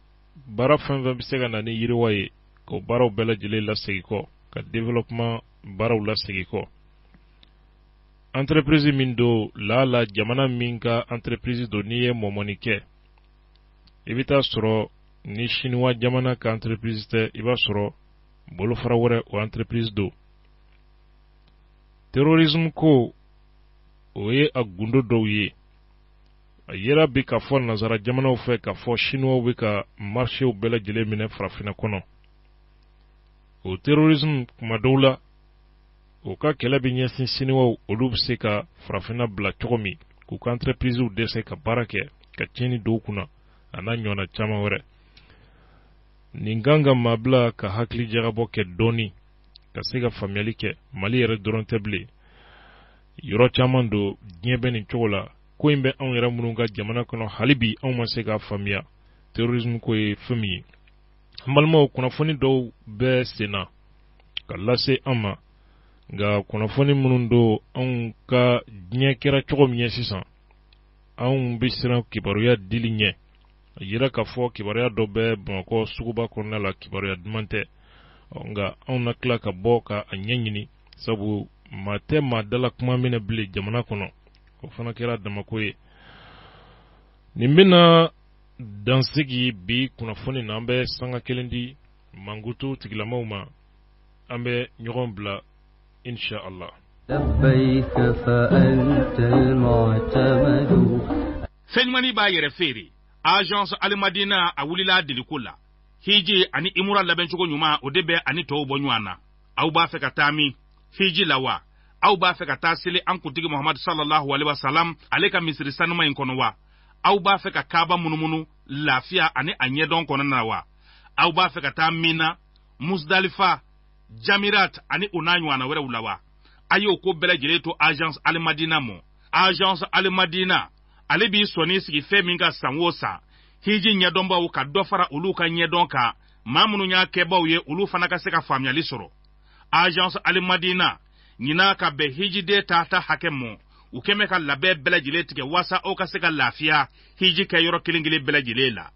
baara fɛn fɛn bɛ se ka na ni yiriwa ye k'o baaraw bɛɛ lajɛlen lasegin kɔ ka développement baaraw lasegin kɔ entreprise min do la jamana min ka entreprise do n'i ye mɔmɔni kɛ i bɛ taa sɔrɔ ni chinois jamana ka entreprise tɛ i b'a sɔrɔ bolofara wɛrɛ o entreprise do terrorisme ko o ye a gundo dɔw ye a yera bi k'a fɔ nazara jamanaw fɛ k'a fɔ chinois bɛ ka marchew bɛɛ lajɛlen minɛ farafinna kɔnɔ o terrorisme kuma dɔw la o ka kɛlɛ bɛ ɲɛsin chinois olu bɛ se ka farafinna bila cogo min k'u ka entreprisew dɛsɛ ka baara kɛ ka tiɲɛni dɔw kunna a n'a ɲɔgɔnna caman wɛrɛ nin kan ka maa bila ka hakili jagabɔ kɛ dɔɔni ka se ka faamuyali kɛ Mali yɛrɛ dɔrɔn tɛ bilen yɔrɔ caman do diɲɛ bɛ nin cogo la ko in bɛ anw yɛrɛ minnu ka jamana kɔnɔ hali bi anw ma se k'a faamuya terrorisme ko ye fɛn min ye an balimaw kunnafoni dɔw bɛ sen na ka lase an ma nka kunnafoni minnu do anw ka diɲɛ kɛra cogo min ye sisan anw bɛ siran kibaruya dili ɲɛ a yira k'a fɔ kibaruya dɔ bɛ Bamakɔ suguba kɔnɔna la kibaruya duman tɛ nka anw na tila ka bɔ ka a ɲɛɲini sabu maa tɛ maa dala kuma minɛ bilen jamana kɔnɔ o fana kɛra damako ye nin bɛna dansigi bi kunnafoni na an bɛ sanga kelen di mangutu tigilamaw ma an bɛ ɲɔgɔn bila insha Allah. لبيك فأنت المعتمد. fɛnɲumani b'a yɛrɛ feere agence alimadina a wulila diliko la hiji ani imura labɛncogo ɲuman o de bɛ ani tɔw bɔ ɲɔgɔn na. aw b'a fɛ ka taa min hiji la wa aw b'a fɛ ka taa seli an kuntigi Muhammad sallallahu alaihi wasallam ale ka misiri sanuma in kɔnɔ wa aw b'a fɛ ka kaaba munumunu lafiya ani a ɲɛdɔn kɔnɔna na wa aw b'a fɛ ka taa Mina, Musdalifa, Jamirat ani o n'a ɲɔgɔnna wɛrɛw la wa a y'o ko bɛɛ lajɛlen to agence alimadina mɔ. agence alimadina ale b'i sɔnni sigi fɛn min ka san o san hiji ɲɛdɔnbaw ka dɔ fara olu ka ɲɛdɔn kan maa minnu y'a kɛbaw ye olu fana ka se ka faamuyali sɔrɔ. agence alimadina ɲina ka bɛn hijiden ta hakɛ mɔ u kɛmɛ ka labɛn bɛɛ lajɛlen tigɛ walasa aw ka se ka lafiya hiji kɛ yɔrɔ kelen kelen bɛɛ lajɛlen la.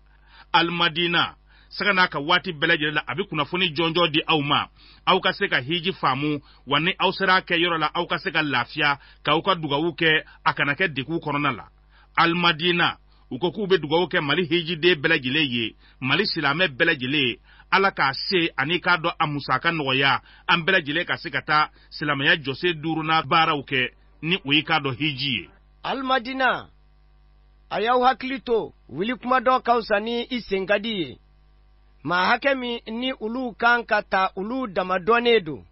alimadina saga n'a ka waati bɛɛ lajɛlen la a bɛ kunnafoni jɔnjɔ di aw ma aw ka se ka hiji faamu wa ni aw sera kɛ yɔrɔ la aw ka se ka lafiya k'aw ka dugawu kɛ a kana kɛ degun kɔnɔna la. alimadina u ko k'u bɛ dugawu kɛ mali hijiden bɛɛ lajɛlen ye mali silamɛ bɛɛ lajɛlen ala k'a se ani k'a dɔn a musaka nɔgɔya an bɛɛ lajɛlen ka se ka taa silamɛya jɔsen 5nan baaraw kɛ ni o y'i k'a dɔn hiji ye. alimadina a y'aw hakili to wuli kuma dɔ ka fisa ni i sen ka di ye maa hakɛ min ni olu kan ka ta olu damadɔnnen don.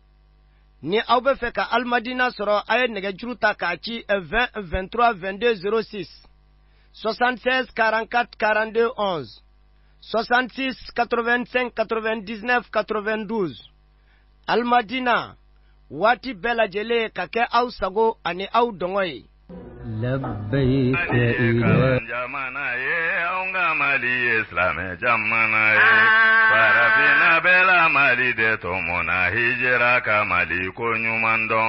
ni aw bɛ fɛ ka alimadina sɔrɔ a ye nɛgɛjuru ta k'a ci 20 23 22 06 76 44 42 11 66 85 99 92. alimadina waati bɛɛ lajɛlen ka kɛ aw sago ani aw dɔngɔ ye. لبيك إلهي jamana ye anw ka Mali Islamɛ jamana ye farafinna bɛɛ la Mali de tɔmɔna hijira ka Mali ko ɲuman dɔn.